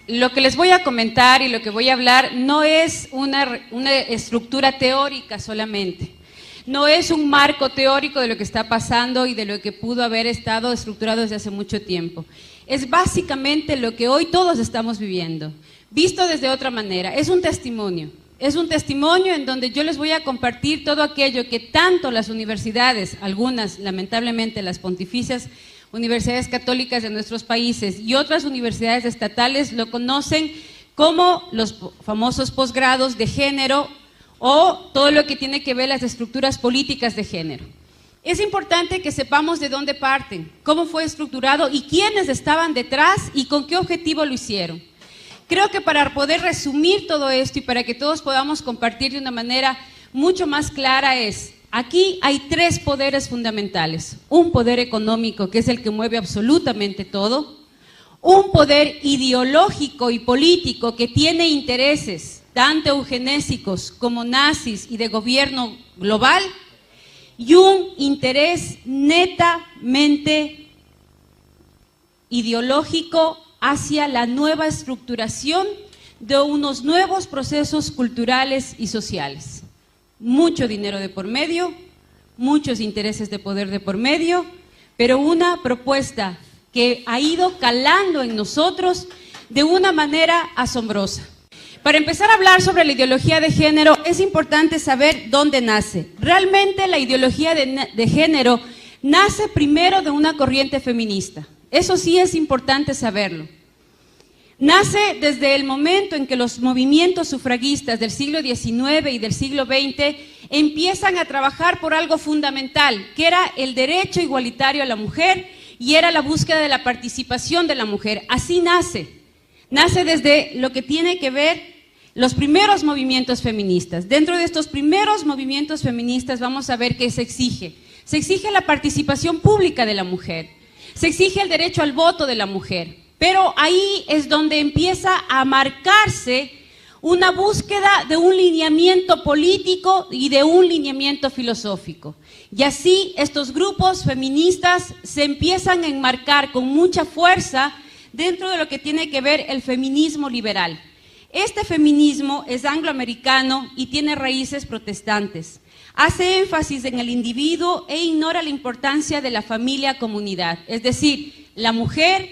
Lo que les voy a comentar y lo que voy a hablar no es una estructura teórica solamente, no es un marco teórico de lo que está pasando y de lo que pudo haber estado estructurado desde hace mucho tiempo. Es básicamente lo que hoy todos estamos viviendo, visto desde otra manera. Es un testimonio en donde yo les voy a compartir todo aquello que tanto las universidades, algunas lamentablemente las pontificias, universidades católicas de nuestros países y otras universidades estatales lo conocen como los famosos posgrados de género o todo lo que tiene que ver las estructuras políticas de género. Es importante que sepamos de dónde parten, cómo fue estructurado y quiénes estaban detrás y con qué objetivo lo hicieron. Creo que para poder resumir todo esto y para que todos podamos compartir de una manera mucho más clara aquí hay tres poderes fundamentales. Un poder económico, que es el que mueve absolutamente todo. Un poder ideológico y político que tiene intereses, tanto eugenésicos como nazis y de gobierno global. Y un interés netamente ideológico hacia la nueva estructuración de unos nuevos procesos culturales y sociales. Mucho dinero de por medio, muchos intereses de poder de por medio, pero una propuesta que ha ido calando en nosotros de una manera asombrosa. Para empezar a hablar sobre la ideología de género, es importante saber dónde nace. Realmente la ideología de género nace primero de una corriente feminista. Eso sí es importante saberlo. Nace desde el momento en que los movimientos sufragistas del siglo XIX y del siglo XX empiezan a trabajar por algo fundamental, que era el derecho igualitario a la mujer y era la búsqueda de la participación de la mujer. Así nace. Nace desde lo que tiene que ver los primeros movimientos feministas. Dentro de estos primeros movimientos feministas vamos a ver qué se exige. Se exige la participación pública de la mujer, se exige el derecho al voto de la mujer. Pero ahí es donde empieza a marcarse una búsqueda de un lineamiento político y de un lineamiento filosófico. Y así estos grupos feministas se empiezan a enmarcar con mucha fuerza dentro de lo que tiene que ver el feminismo liberal. Este feminismo es angloamericano y tiene raíces protestantes. Hace énfasis en el individuo e ignora la importancia de la familia-comunidad, es decir, la mujer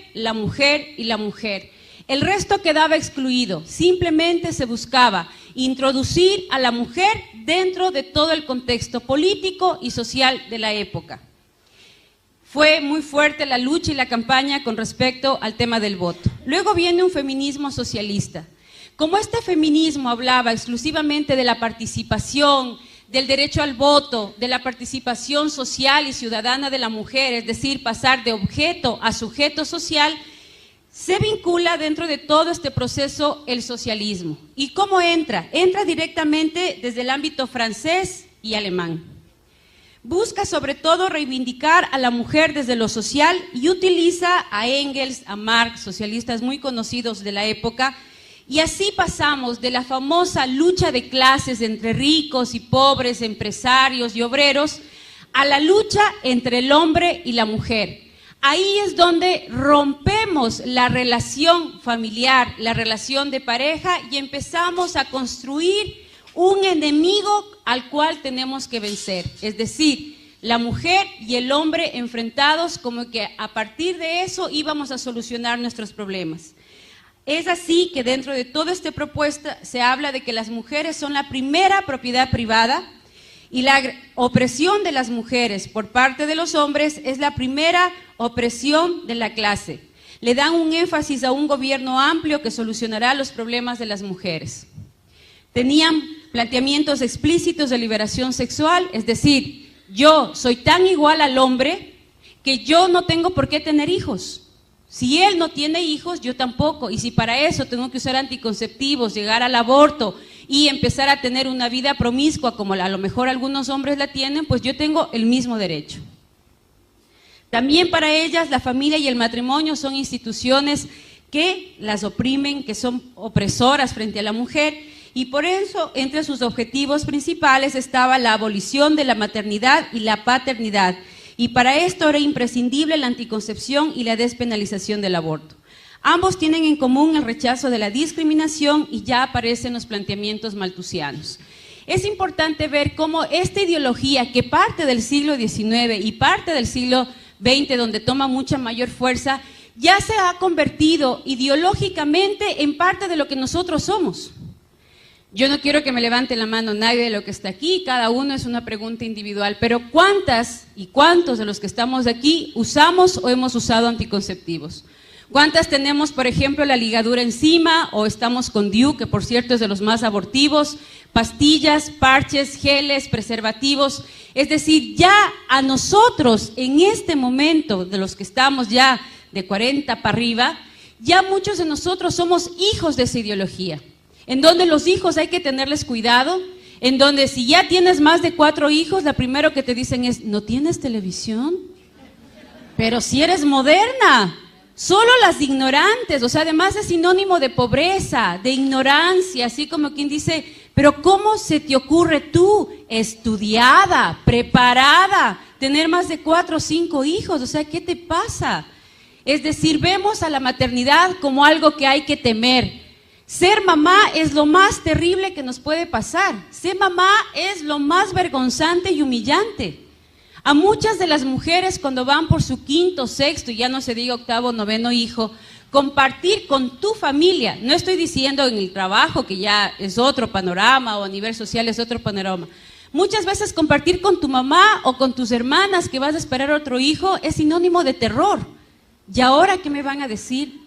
y la mujer. El resto quedaba excluido, simplemente se buscaba introducir a la mujer dentro de todo el contexto político y social de la época. Fue muy fuerte la lucha y la campaña con respecto al tema del voto. Luego viene un feminismo socialista. Como este feminismo hablaba exclusivamente de la participación, del derecho al voto, de la participación social y ciudadana de la mujer, es decir, pasar de objeto a sujeto social, se vincula dentro de todo este proceso el socialismo. ¿Y cómo entra? Entra directamente desde el ámbito francés y alemán. Busca sobre todo reivindicar a la mujer desde lo social y utiliza a Engels, a Marx, socialistas muy conocidos de la época. Y así pasamos de la famosa lucha de clases entre ricos y pobres, empresarios y obreros, a la lucha entre el hombre y la mujer. Ahí es donde rompemos la relación familiar, la relación de pareja y empezamos a construir un enemigo al cual tenemos que vencer. Es decir, la mujer y el hombre enfrentados, como que a partir de eso íbamos a solucionar nuestros problemas. Es así que dentro de toda esta propuesta se habla de que las mujeres son la primera propiedad privada y la opresión de las mujeres por parte de los hombres es la primera opresión de la clase. Le dan un énfasis a un gobierno amplio que solucionará los problemas de las mujeres. Tenían planteamientos explícitos de liberación sexual, es decir, yo soy tan igual al hombre que yo no tengo por qué tener hijos. Si él no tiene hijos, yo tampoco, y si para eso tengo que usar anticonceptivos, llegar al aborto y empezar a tener una vida promiscua como a lo mejor algunos hombres la tienen, pues yo tengo el mismo derecho. También para ellas la familia y el matrimonio son instituciones que las oprimen, que son opresoras frente a la mujer, y por eso entre sus objetivos principales estaba la abolición de la maternidad y la paternidad. Y para esto era imprescindible la anticoncepción y la despenalización del aborto. Ambos tienen en común el rechazo de la discriminación y ya aparecen los planteamientos malthusianos. Es importante ver cómo esta ideología que parte del siglo XIX y parte del siglo XX, donde toma mucha mayor fuerza, ya se ha convertido ideológicamente en parte de lo que nosotros somos. Yo no quiero que me levante la mano nadie de lo que está aquí, cada uno es una pregunta individual, pero ¿cuántas y cuántos de los que estamos aquí usamos o hemos usado anticonceptivos? ¿Cuántas tenemos, por ejemplo, la ligadura encima o estamos con DIU, que por cierto es de los más abortivos, pastillas, parches, geles, preservativos? Es decir, ya a nosotros en este momento, de los que estamos ya de 40 para arriba, ya muchos de nosotros somos hijos de esa ideología, en donde los hijos hay que tenerles cuidado, en donde si ya tienes más de 4 hijos, lo primero que te dicen es, ¿no tienes televisión? Pero si eres moderna. Solo las ignorantes, o sea, además es sinónimo de pobreza, de ignorancia, así como quien dice, pero ¿cómo se te ocurre tú, estudiada, preparada, tener más de 4 o 5 hijos? O sea, ¿qué te pasa? Es decir, vemos a la maternidad como algo que hay que temer. Ser mamá es lo más terrible que nos puede pasar. Ser mamá es lo más vergonzante y humillante. A muchas de las mujeres cuando van por su 5º, 6º, y ya no se diga 8º, 9º hijo, compartir con tu familia, no estoy diciendo en el trabajo que ya es otro panorama o a nivel social es otro panorama, muchas veces compartir con tu mamá o con tus hermanas que vas a esperar otro hijo es sinónimo de terror. ¿Y ahora qué me van a decir?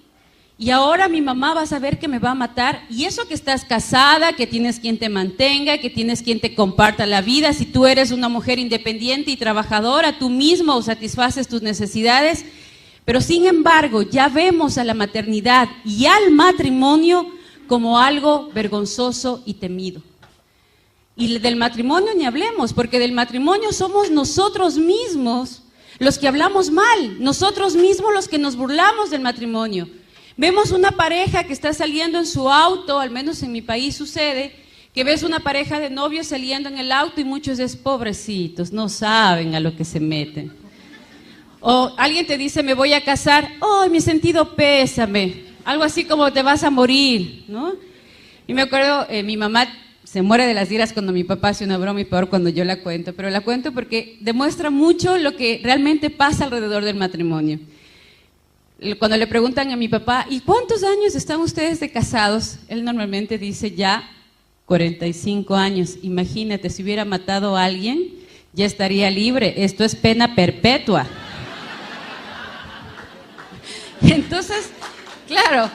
Y ahora mi mamá va a saber que me va a matar, y eso que estás casada, que tienes quien te mantenga, que tienes quien te comparta la vida, si tú eres una mujer independiente y trabajadora, tú mismo satisfaces tus necesidades, pero sin embargo ya vemos a la maternidad y al matrimonio como algo vergonzoso y temido. Y del matrimonio ni hablemos, porque del matrimonio somos nosotros mismos los que hablamos mal, nosotros mismos los que nos burlamos del matrimonio. Vemos una pareja que está saliendo en su auto, al menos en mi país sucede, que ves una pareja de novios saliendo en el auto y muchos dicen, pobrecitos, no saben a lo que se meten. O alguien te dice, me voy a casar, ¡ay, mi sentido pésame! Algo así como te vas a morir, ¿no? Y me acuerdo, mi mamá se muere de las iras cuando mi papá hace una broma y peor cuando yo la cuento, pero la cuento porque demuestra mucho lo que realmente pasa alrededor del matrimonio. Cuando le preguntan a mi papá, ¿y cuántos años están ustedes de casados? Él normalmente dice ya 45 años. Imagínate, si hubiera matado a alguien, ya estaría libre. Esto es pena perpetua. Entonces, claro,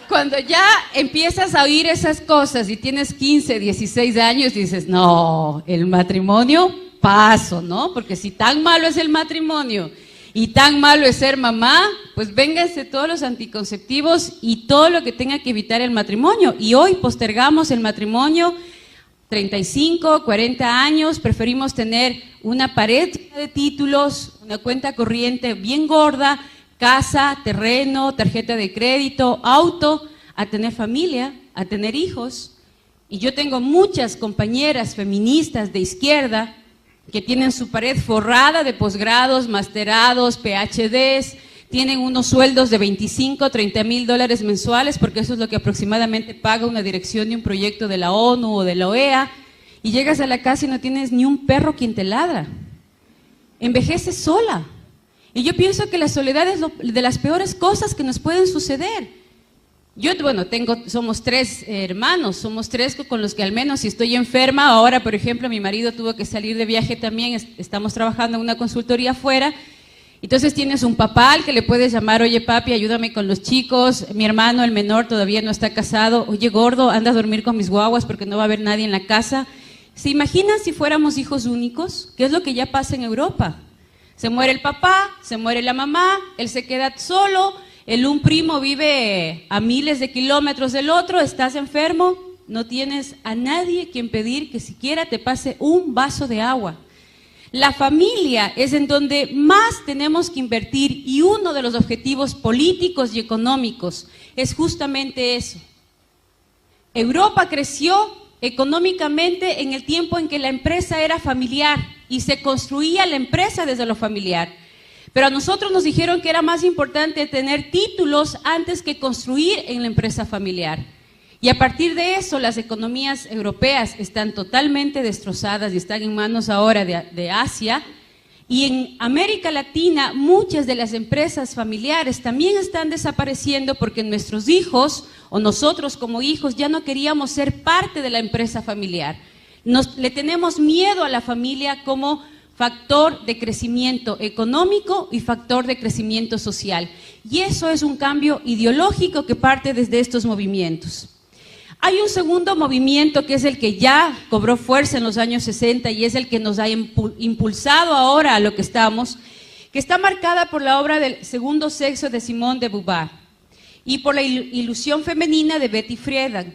cuando ya empiezas a oír esas cosas y tienes 15, 16 años, dices, no, el matrimonio, paso, ¿no? Porque si tan malo es el matrimonio y tan malo es ser mamá, pues vénganse todos los anticonceptivos y todo lo que tenga que evitar el matrimonio. Y hoy postergamos el matrimonio 35, 40 años, preferimos tener una pared de títulos, una cuenta corriente bien gorda, casa, terreno, tarjeta de crédito, auto, a tener familia, a tener hijos. Y yo tengo muchas compañeras feministas de izquierda que tienen su pared forrada de posgrados, masterados, PhDs, tienen unos sueldos de 25, 30 mil dólares mensuales, porque eso es lo que aproximadamente paga una dirección de un proyecto de la ONU o de la OEA, y llegas a la casa y no tienes ni un perro quien te ladra. Envejeces sola. Y yo pienso que la soledad es de las peores cosas que nos pueden suceder. Yo, bueno, somos 3 hermanos, somos 3 con los que al menos si estoy enferma, ahora por ejemplo mi marido tuvo que salir de viaje también, estamos trabajando en una consultoría afuera, entonces tienes un papá al que le puedes llamar, oye papi, ayúdame con los chicos, mi hermano, el menor, todavía no está casado, oye gordo, anda a dormir con mis guaguas porque no va a haber nadie en la casa. ¿Se imaginan si fuéramos hijos únicos? ¿Qué es lo que ya pasa en Europa? Se muere el papá, se muere la mamá, él se queda solo. Un primo vive a miles de kilómetros del otro, estás enfermo, no tienes a nadie quien pedir que siquiera te pase un vaso de agua. La familia es en donde más tenemos que invertir y uno de los objetivos políticos y económicos es justamente eso. Europa creció económicamente en el tiempo en que la empresa era familiar y se construía la empresa desde lo familiar. Pero a nosotros nos dijeron que era más importante tener títulos antes que construir en la empresa familiar. Y a partir de eso, las economías europeas están totalmente destrozadas y están en manos ahora de Asia. Y en América Latina, muchas de las empresas familiares también están desapareciendo porque nuestros hijos, o nosotros como hijos, ya no queríamos ser parte de la empresa familiar. Le tenemos miedo a la familia como factor de crecimiento económico y factor de crecimiento social. Y eso es un cambio ideológico que parte desde estos movimientos. Hay un segundo movimiento que es el que ya cobró fuerza en los años 60 y es el que nos ha impulsado ahora a lo que estamos, que está marcada por la obra del Segundo Sexo de Simone de Beauvoir y por la ilusión femenina de Betty Friedan.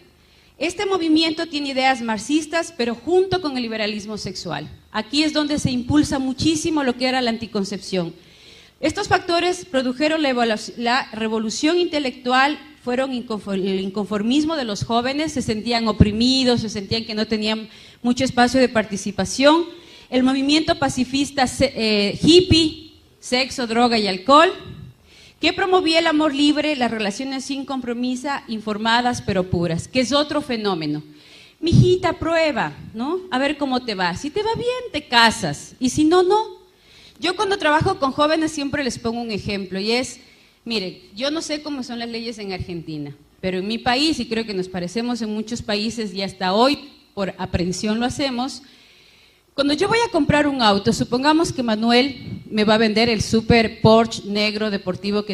Este movimiento tiene ideas marxistas, pero junto con el liberalismo sexual. Aquí es donde se impulsa muchísimo lo que era la anticoncepción. Estos factores produjeron la revolución intelectual, fueron el inconformismo de los jóvenes, se sentían oprimidos, se sentían que no tenían mucho espacio de participación. El movimiento pacifista hippie, sexo, droga y alcohol, que promovía el amor libre, las relaciones sin compromiso, informadas pero puras, que es otro fenómeno. Mijita, prueba, ¿no? A ver cómo te va. Si te va bien, te casas, y si no, no. Yo cuando trabajo con jóvenes siempre les pongo un ejemplo, y es, miren, yo no sé cómo son las leyes en Argentina, pero en mi país, y creo que nos parecemos en muchos países, y hasta hoy por aprensión lo hacemos. Cuando yo voy a comprar un auto, supongamos que Manuel me va a vender el super Porsche negro deportivo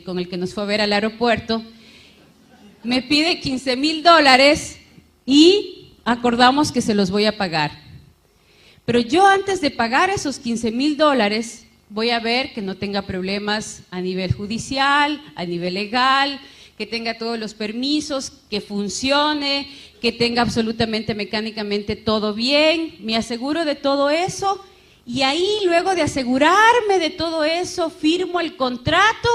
con el que nos fue a ver al aeropuerto, me pide $15,000 y acordamos que se los voy a pagar. Pero yo antes de pagar esos $15,000 voy a ver que no tenga problemas a nivel judicial, a nivel legal, que tenga todos los permisos, que funcione, que tenga absolutamente mecánicamente todo bien, me aseguro de todo eso y ahí luego de asegurarme de todo eso firmo el contrato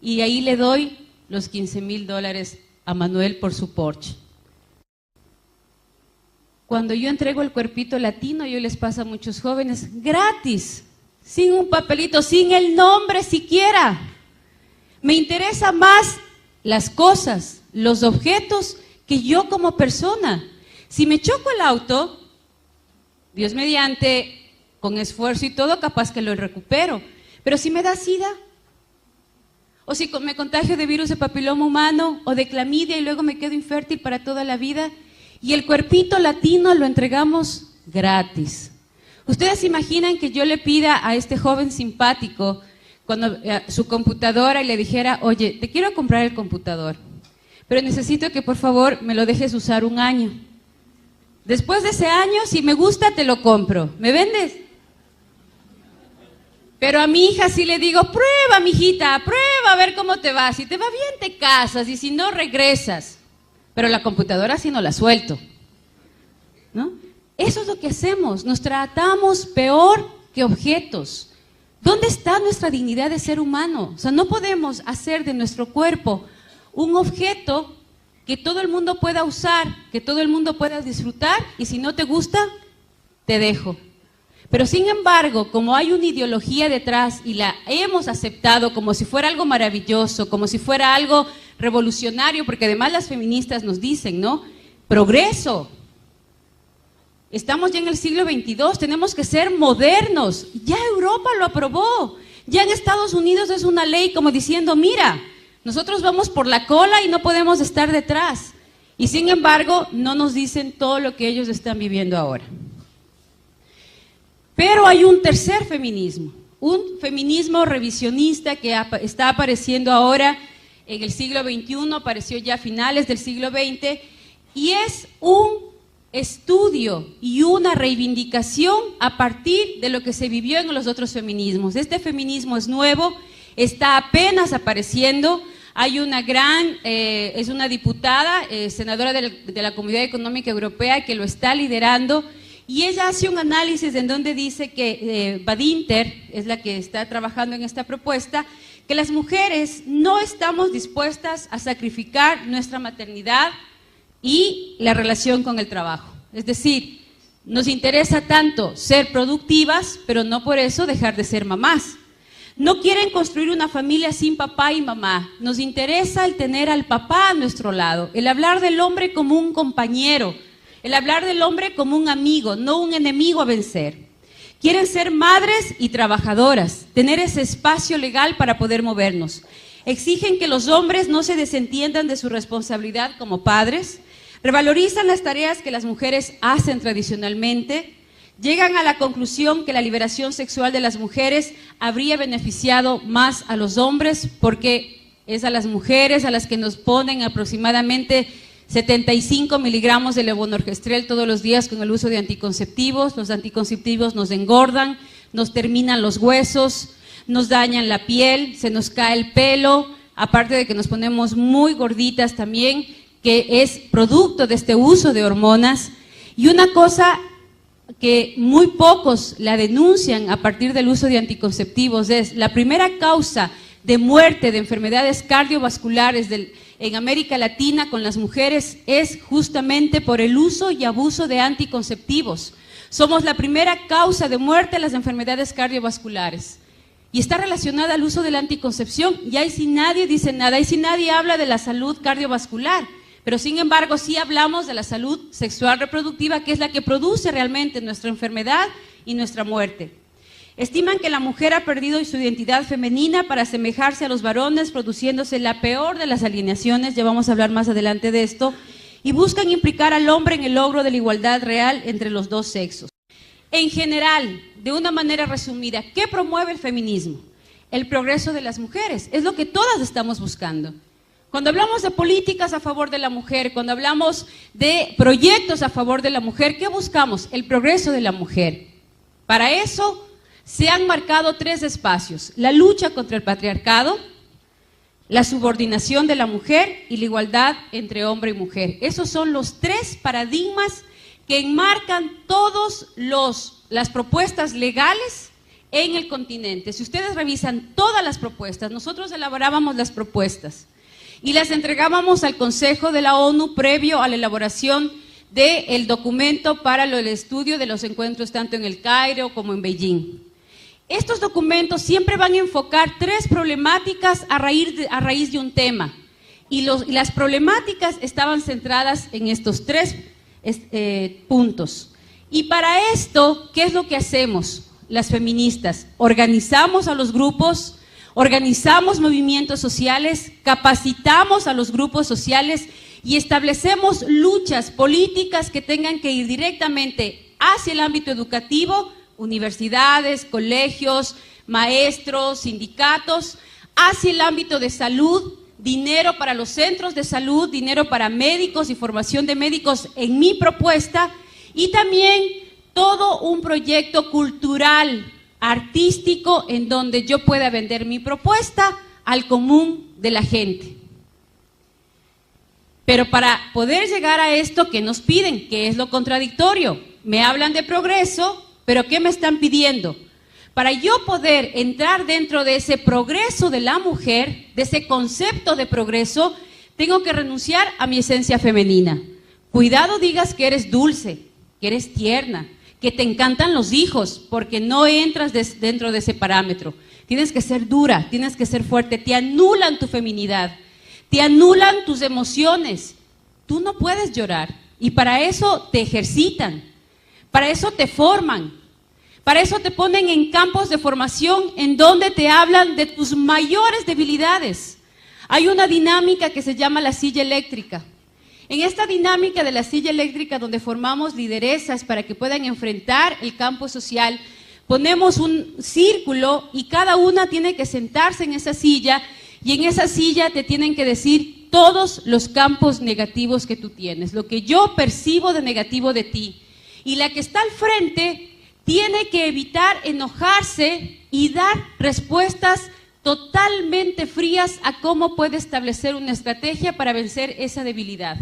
y ahí le doy los $15,000 a Manuel por su Porsche. Cuando yo entrego el cuerpito latino, yo les paso a muchos jóvenes gratis, sin un papelito, sin el nombre siquiera. Me interesa más las cosas, los objetos, que yo como persona. Si me choco el auto, Dios mediante, con esfuerzo y todo, capaz que lo recupero. Pero si me da SIDA, o si me contagio de virus de papiloma humano, o de clamidia y luego me quedo infértil para toda la vida, y el cuerpito latino lo entregamos gratis. ¿Ustedes se imaginan que yo le pida a este joven simpático cuando su computadora y le dijera, oye, te quiero comprar el computador, pero necesito que por favor me lo dejes usar 1 año. Después de ese año, si me gusta, te lo compro. ¿Me vendes? Pero a mi hija sí le digo, prueba, mijita, prueba a ver cómo te va. Si te va bien, te casas, y si no, regresas. Pero la computadora sí no la suelto, ¿no? Eso es lo que hacemos, nos tratamos peor que objetos. ¿Dónde está nuestra dignidad de ser humano? O sea, no podemos hacer de nuestro cuerpo un objeto que todo el mundo pueda usar, que todo el mundo pueda disfrutar, y si no te gusta, te dejo. Pero sin embargo, como hay una ideología detrás y la hemos aceptado como si fuera algo maravilloso, como si fuera algo revolucionario, porque además las feministas nos dicen, ¿no? Progreso. Estamos ya en el siglo XXII, tenemos que ser modernos. Ya Europa lo aprobó. Ya en Estados Unidos es una ley como diciendo, mira, nosotros vamos por la cola y no podemos estar detrás. Y sin embargo, no nos dicen todo lo que ellos están viviendo ahora. Pero hay un tercer feminismo, un feminismo revisionista que está apareciendo ahora en el siglo XXI, apareció ya a finales del siglo XX, y es un estudio y una reivindicación a partir de lo que se vivió en los otros feminismos. Este feminismo es nuevo, está apenas apareciendo. Hay una es una diputada, senadora de la Comunidad Económica Europea, que lo está liderando, y ella hace un análisis en donde dice que Badinter es la que está trabajando en esta propuesta, que las mujeres no estamos dispuestas a sacrificar nuestra maternidad y la relación con el trabajo. Es decir, nos interesa tanto ser productivas, pero no por eso dejar de ser mamás. No quieren construir una familia sin papá y mamá. Nos interesa el tener al papá a nuestro lado, el hablar del hombre como un compañero, el hablar del hombre como un amigo, no un enemigo a vencer. Quieren ser madres y trabajadoras, tener ese espacio legal para poder movernos. Exigen que los hombres no se desentiendan de su responsabilidad como padres, revalorizan las tareas que las mujeres hacen tradicionalmente, llegan a la conclusión que la liberación sexual de las mujeres habría beneficiado más a los hombres porque es a las mujeres a las que nos ponen aproximadamente 75 miligramos de levonorgestrel todos los días con el uso de anticonceptivos. Los anticonceptivos nos engordan, nos terminan los huesos, nos dañan la piel, se nos cae el pelo, aparte de que nos ponemos muy gorditas también, que es producto de este uso de hormonas. Y una cosa que muy pocos la denuncian a partir del uso de anticonceptivos es la primera causa de muerte de enfermedades cardiovasculares en América Latina con las mujeres es justamente por el uso y abuso de anticonceptivos. Somos la primera causa de muerte de las enfermedades cardiovasculares y está relacionada al uso de la anticoncepción, y ahí sí nadie dice nada, ahí sí nadie habla de la salud cardiovascular. Pero sin embargo sí hablamos de la salud sexual reproductiva, que es la que produce realmente nuestra enfermedad y nuestra muerte. Estiman que la mujer ha perdido su identidad femenina para asemejarse a los varones, produciéndose la peor de las alienaciones, ya vamos a hablar más adelante de esto, y buscan implicar al hombre en el logro de la igualdad real entre los dos sexos. En general, de una manera resumida, ¿qué promueve el feminismo? El progreso de las mujeres, es lo que todas estamos buscando. Cuando hablamos de políticas a favor de la mujer, cuando hablamos de proyectos a favor de la mujer, ¿qué buscamos? El progreso de la mujer. Para eso se han marcado 3 espacios: la lucha contra el patriarcado, la subordinación de la mujer y la igualdad entre hombre y mujer. Esos son los 3 paradigmas que enmarcan todas las propuestas legales en el continente. Si ustedes revisan todas las propuestas, nosotros elaborábamos las propuestas y las entregábamos al Consejo de la ONU previo a la elaboración del documento para el estudio de los encuentros tanto en el Cairo como en Beijing. Estos documentos siempre van a enfocar 3 problemáticas a raíz de un tema, y las problemáticas estaban centradas en estos 3 puntos. Y para esto, ¿qué es lo que hacemos las feministas? Organizamos a los grupos, organizamos movimientos sociales, capacitamos a los grupos sociales y establecemos luchas políticas que tengan que ir directamente hacia el ámbito educativo, universidades, colegios, maestros, sindicatos, hacia el ámbito de salud, dinero para los centros de salud, dinero para médicos y formación de médicos en mi propuesta, y también todo un proyecto cultural, artístico, en donde yo pueda vender mi propuesta al común de la gente. Pero para poder llegar a esto, ¿qué nos piden? ¿Qué es lo contradictorio? Me hablan de progreso, pero ¿qué me están pidiendo? Para yo poder entrar dentro de ese progreso de la mujer, de ese concepto de progreso, tengo que renunciar a mi esencia femenina. Cuidado digas que eres dulce, que eres tierna, que te encantan los hijos, porque no entras dentro de ese parámetro. Tienes que ser dura, tienes que ser fuerte, te anulan tu feminidad, te anulan tus emociones. Tú no puedes llorar, y para eso te ejercitan, para eso te forman, para eso te ponen en campos de formación en donde te hablan de tus mayores debilidades. Hay una dinámica que se llama la silla eléctrica. En esta dinámica de la silla eléctrica, donde formamos lideresas para que puedan enfrentar el campo social, ponemos un círculo y cada una tiene que sentarse en esa silla, y en esa silla te tienen que decir todos los campos negativos que tú tienes, lo que yo percibo de negativo de ti. Y la que está al frente tiene que evitar enojarse y dar respuestas totalmente frías a cómo puede establecer una estrategia para vencer esa debilidad.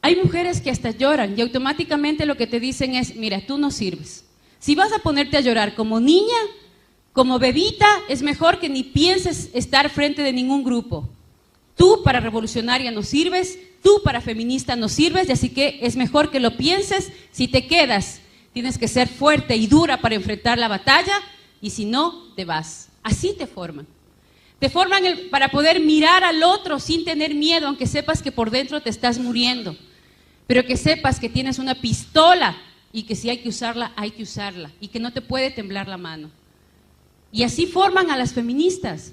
Hay mujeres que hasta lloran y automáticamente lo que te dicen es: mira, tú no sirves. Si vas a ponerte a llorar como niña, como bebita, es mejor que ni pienses estar frente de ningún grupo. Tú para revolucionaria no sirves, tú para feminista no sirves, y así que es mejor que lo pienses. Si te quedas, tienes que ser fuerte y dura para enfrentar la batalla, y si no, te vas. Así te forman. Te forman para poder mirar al otro sin tener miedo, aunque sepas que por dentro te estás muriendo. Pero que sepas que tienes una pistola y que si hay que usarla, hay que usarla. Y que no te puede temblar la mano. Y así forman a las feministas.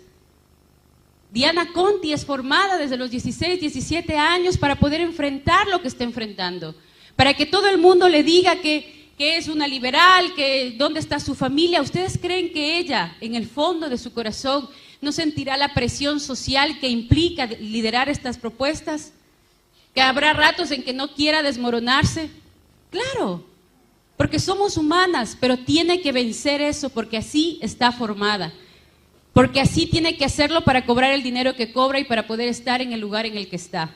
Diana Conti es formada desde los 16, 17 años para poder enfrentar lo que está enfrentando. Para que todo el mundo le diga que es una liberal, que dónde está su familia. ¿Ustedes creen que ella, en el fondo de su corazón, no sentirá la presión social que implica liderar estas propuestas? ¿Que habrá ratos en que no quiera desmoronarse? Claro, porque somos humanas, pero tiene que vencer eso porque así está formada. Porque así tiene que hacerlo para cobrar el dinero que cobra y para poder estar en el lugar en el que está.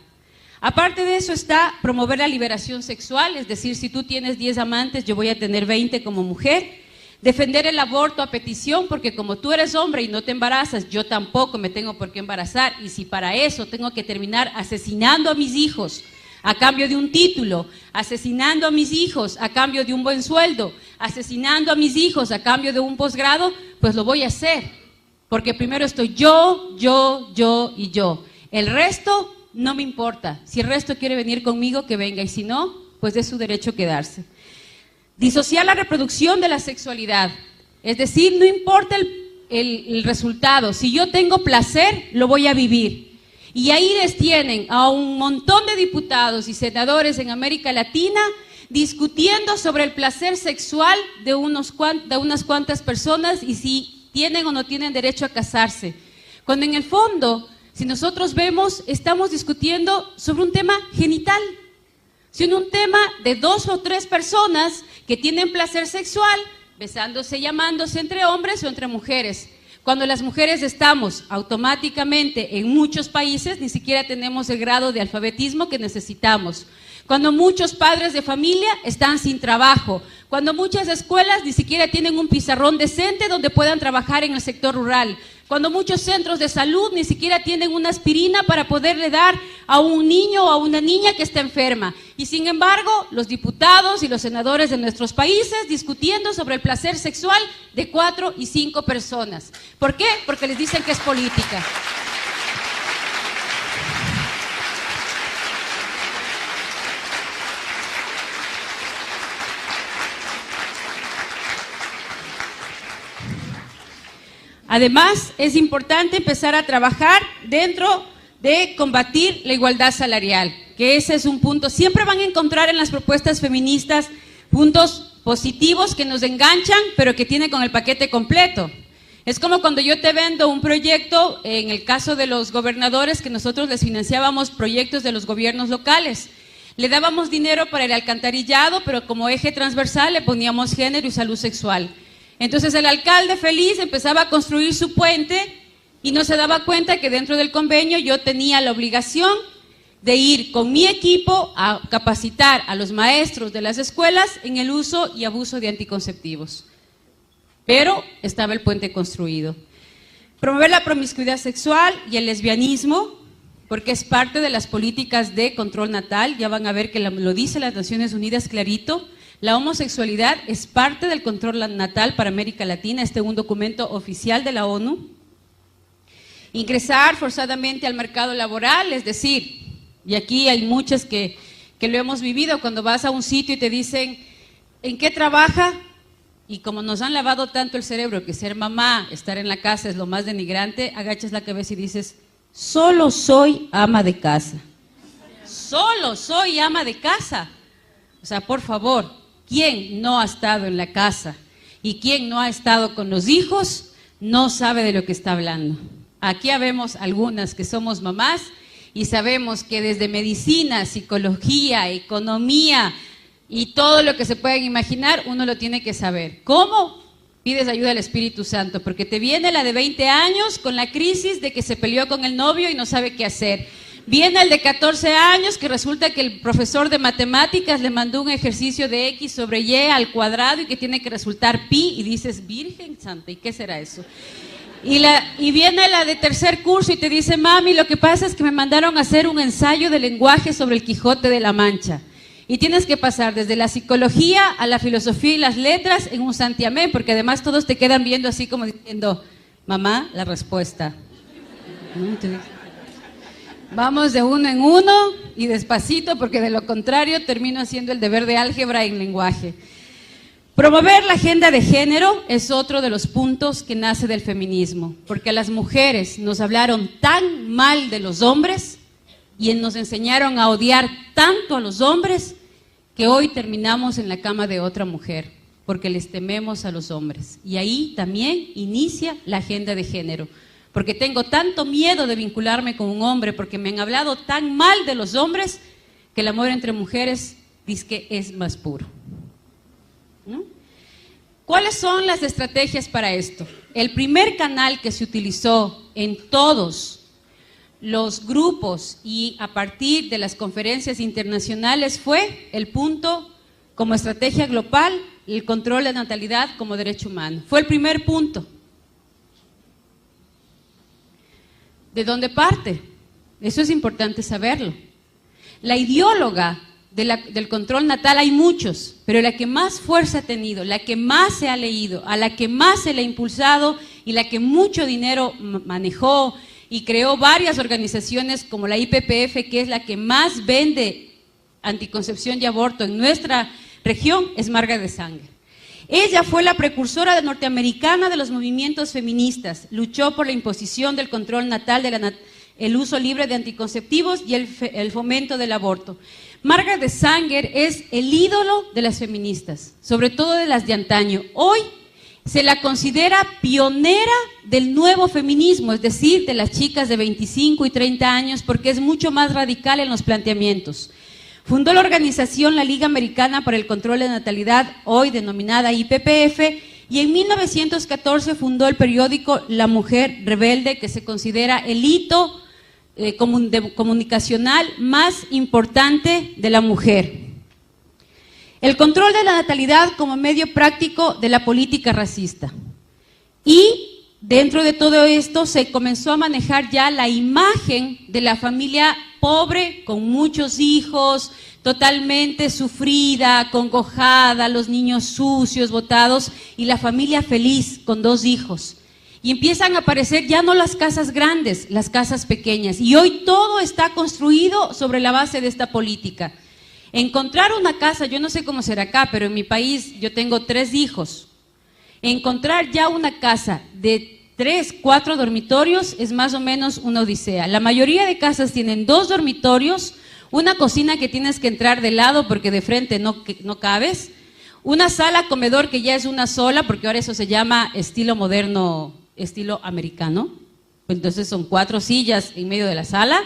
Aparte de eso está promover la liberación sexual, es decir, si tú tienes 10 amantes, yo voy a tener 20 como mujer. Defender el aborto a petición, porque como tú eres hombre y no te embarazas, yo tampoco me tengo por qué embarazar. Y si para eso tengo que terminar asesinando a mis hijos a cambio de un título, asesinando a mis hijos a cambio de un buen sueldo, asesinando a mis hijos a cambio de un posgrado, pues lo voy a hacer. Porque primero estoy yo y yo. El resto no me importa. Si el resto quiere venir conmigo, que venga. Y si no, pues es su derecho quedarse. Disociar la reproducción de la sexualidad. Es decir, no importa el resultado. Si yo tengo placer, lo voy a vivir. Y ahí les tienen a un montón de diputados y senadores en América Latina discutiendo sobre el placer sexual de unas cuantas personas y si tienen o no tienen derecho a casarse. Cuando en el fondo, si nosotros vemos, estamos discutiendo sobre un tema genital, sino un tema de 2 o 3 personas que tienen placer sexual, besándose y amándose entre hombres o entre mujeres. Cuando las mujeres estamos automáticamente en muchos países, ni siquiera tenemos el grado de alfabetismo que necesitamos. Cuando muchos padres de familia están sin trabajo, cuando muchas escuelas ni siquiera tienen un pizarrón decente donde puedan trabajar en el sector rural, cuando muchos centros de salud ni siquiera tienen una aspirina para poderle dar a un niño o a una niña que está enferma. Y sin embargo, los diputados y los senadores de nuestros países discutiendo sobre el placer sexual de 4 y 5 personas. ¿Por qué? Porque les dicen que es política. Además, es importante empezar a trabajar dentro de combatir la igualdad salarial, que ese es un punto. Siempre van a encontrar en las propuestas feministas puntos positivos que nos enganchan, pero que tienen con el paquete completo. Es como cuando yo te vendo un proyecto, en el caso de los gobernadores, que nosotros les financiábamos proyectos de los gobiernos locales. Le dábamos dinero para el alcantarillado, pero como eje transversal le poníamos género y salud sexual. Entonces el alcalde feliz empezaba a construir su puente y no se daba cuenta que dentro del convenio yo tenía la obligación de ir con mi equipo a capacitar a los maestros de las escuelas en el uso y abuso de anticonceptivos. Pero estaba el puente construido. Promover la promiscuidad sexual y el lesbianismo, porque es parte de las políticas de control natal. Ya van a ver que lo dice las Naciones Unidas clarito. La homosexualidad es parte del control natal para América Latina, un documento oficial de la ONU. Ingresar forzadamente al mercado laboral, es decir, y aquí hay muchas que lo hemos vivido, cuando vas a un sitio y te dicen, ¿en qué trabaja? Y como nos han lavado tanto el cerebro que ser mamá, estar en la casa es lo más denigrante, agachas la cabeza y dices, solo soy ama de casa. Solo soy ama de casa. O sea, por favor, ¿quién no ha estado en la casa y quién no ha estado con los hijos no sabe de lo que está hablando? Aquí habemos algunas que somos mamás y sabemos que desde medicina, psicología, economía y todo lo que se puedan imaginar, uno lo tiene que saber. ¿Cómo? Pides ayuda al Espíritu Santo, porque te viene la de 20 años con la crisis de que se peleó con el novio y no sabe qué hacer. Viene el de 14 años que resulta que el profesor de matemáticas le mandó un ejercicio de X sobre Y al cuadrado y que tiene que resultar pi y dices, Virgen Santa, ¿y qué será eso? Y viene la de tercer curso y te dice, mami, lo que pasa es que me mandaron a hacer un ensayo de lenguaje sobre el Quijote de la Mancha. Y tienes que pasar desde la psicología a la filosofía y las letras en un santiamén, porque además todos te quedan viendo así como diciendo, Mamá, la respuesta. Entonces, vamos de uno en uno y despacito, porque de lo contrario termino haciendo el deber de álgebra en lenguaje. Promover la agenda de género es otro de los puntos que nace del feminismo, porque las mujeres nos hablaron tan mal de los hombres y nos enseñaron a odiar tanto a los hombres que hoy terminamos en la cama de otra mujer, porque les tememos a los hombres. Y ahí también inicia la agenda de género, porque tengo tanto miedo de vincularme con un hombre, porque me han hablado tan mal de los hombres, que el amor entre mujeres dizque es más puro. ¿No? ¿Cuáles son las estrategias para esto? El primer canal que se utilizó en todos los grupos y a partir de las conferencias internacionales fue el punto como estrategia global, el control de natalidad como derecho humano. Fue el primer punto. ¿De dónde parte? Eso es importante saberlo. La ideóloga del control natal hay muchos, pero la que más fuerza ha tenido, la que más se ha leído, a la que más se le ha impulsado y la que mucho dinero manejó y creó varias organizaciones como la IPPF, que es la que más vende anticoncepción y aborto en nuestra región, es Margaret Sanger. Ella fue la precursora norteamericana de los movimientos feministas, luchó por la imposición del control natal, el uso libre de anticonceptivos y el fomento del aborto. Margaret Sanger es el ídolo de las feministas, sobre todo de las de antaño. Hoy se la considera pionera del nuevo feminismo, es decir, de las chicas de 25 y 30 años, porque es mucho más radical en los planteamientos. Fundó la organización la Liga Americana para el Control de Natalidad, hoy denominada IPPF, y en 1914 fundó el periódico La Mujer Rebelde, que se considera el hito comunicacional más importante de la mujer. El control de la natalidad como medio práctico de la política racista. Y dentro de todo esto se comenzó a manejar ya la imagen de la familia pobre, con muchos hijos, totalmente sufrida, acongojada, los niños sucios, botados, y la familia feliz con 2 hijos. Y empiezan a aparecer ya no las casas grandes, las casas pequeñas. Y hoy todo está construido sobre la base de esta política. Encontrar una casa, yo no sé cómo será acá, pero en mi país yo tengo 3 hijos. Encontrar ya una casa de 3, 4 dormitorios es más o menos una odisea. La mayoría de casas tienen 2 dormitorios, una cocina que tienes que entrar de lado porque de frente no cabes, una sala comedor que ya es una sola, porque ahora eso se llama estilo moderno, estilo americano. Entonces son 4 sillas en medio de la sala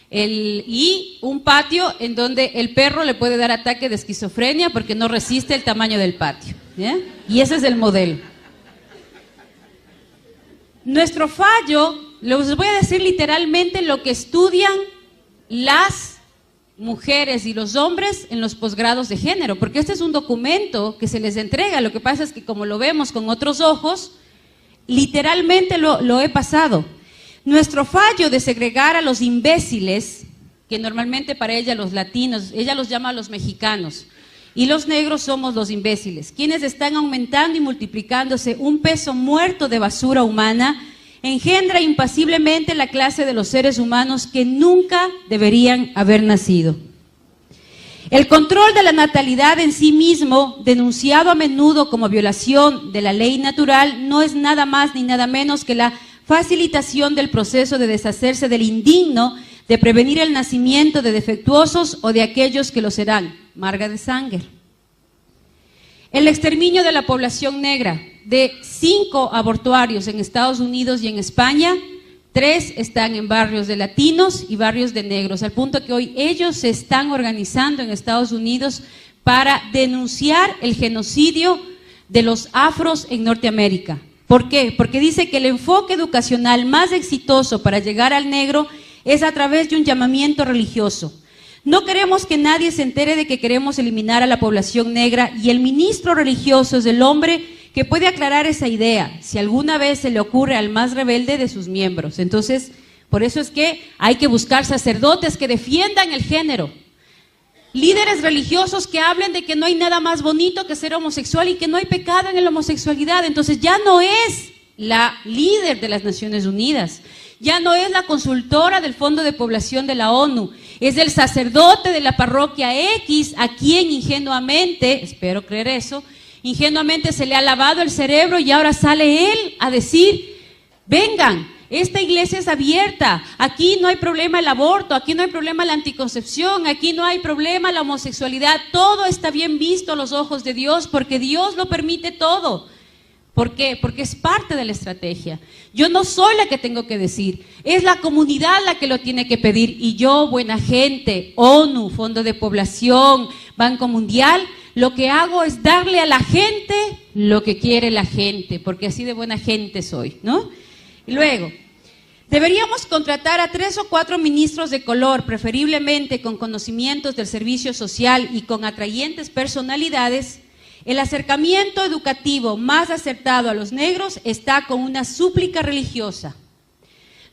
y un patio en donde el perro le puede dar ataque de esquizofrenia porque no resiste el tamaño del patio, ¿ya? Y ese es el modelo. Nuestro fallo, les voy a decir literalmente lo que estudian las mujeres y los hombres en los posgrados de género, porque este es un documento que se les entrega. Lo que pasa es que como lo vemos con otros ojos, literalmente lo he pasado. Nuestro fallo de segregar a los imbéciles, que normalmente para ella los latinos, ella los llama a los mexicanos, y los negros somos los imbéciles, quienes están aumentando y multiplicándose un peso muerto de basura humana, engendra impasiblemente la clase de los seres humanos que nunca deberían haber nacido. El control de la natalidad en sí mismo, denunciado a menudo como violación de la ley natural, no es nada más ni nada menos que la facilitación del proceso de deshacerse del indigno, de prevenir el nacimiento de defectuosos o de aquellos que lo serán. Margaret Sanger. El exterminio de la población negra. De 5 abortuarios en Estados Unidos y en España, 3 están en barrios de latinos y barrios de negros, al punto que hoy ellos se están organizando en Estados Unidos para denunciar el genocidio de los afros en Norteamérica. ¿Por qué? Porque dice que el enfoque educacional más exitoso para llegar al negro es a través de un llamamiento religioso. No queremos que nadie se entere de que queremos eliminar a la población negra, y el ministro religioso es el hombre que puede aclarar esa idea, si alguna vez se le ocurre al más rebelde de sus miembros. Entonces, por eso es que hay que buscar sacerdotes que defiendan el género, líderes religiosos que hablen de que no hay nada más bonito que ser homosexual y que no hay pecado en la homosexualidad. Entonces ya no es la líder de las Naciones Unidas. Ya no es la consultora del Fondo de Población de la ONU, es el sacerdote de la parroquia X a quien ingenuamente, espero creer eso, ingenuamente se le ha lavado el cerebro y ahora sale él a decir, vengan, esta iglesia es abierta, aquí no hay problema el aborto, aquí no hay problema la anticoncepción, aquí no hay problema la homosexualidad, todo está bien visto a los ojos de Dios porque Dios lo permite todo. ¿Por qué? Porque es parte de la estrategia. Yo no soy la que tengo que decir, es la comunidad la que lo tiene que pedir y yo, buena gente, ONU, Fondo de Población, Banco Mundial, lo que hago es darle a la gente lo que quiere la gente, porque así de buena gente soy, ¿no? Y luego, deberíamos contratar a 3 o 4 ministros de color, preferiblemente con conocimientos del servicio social y con atrayentes personalidades. El acercamiento educativo más acertado a los negros está con una súplica religiosa.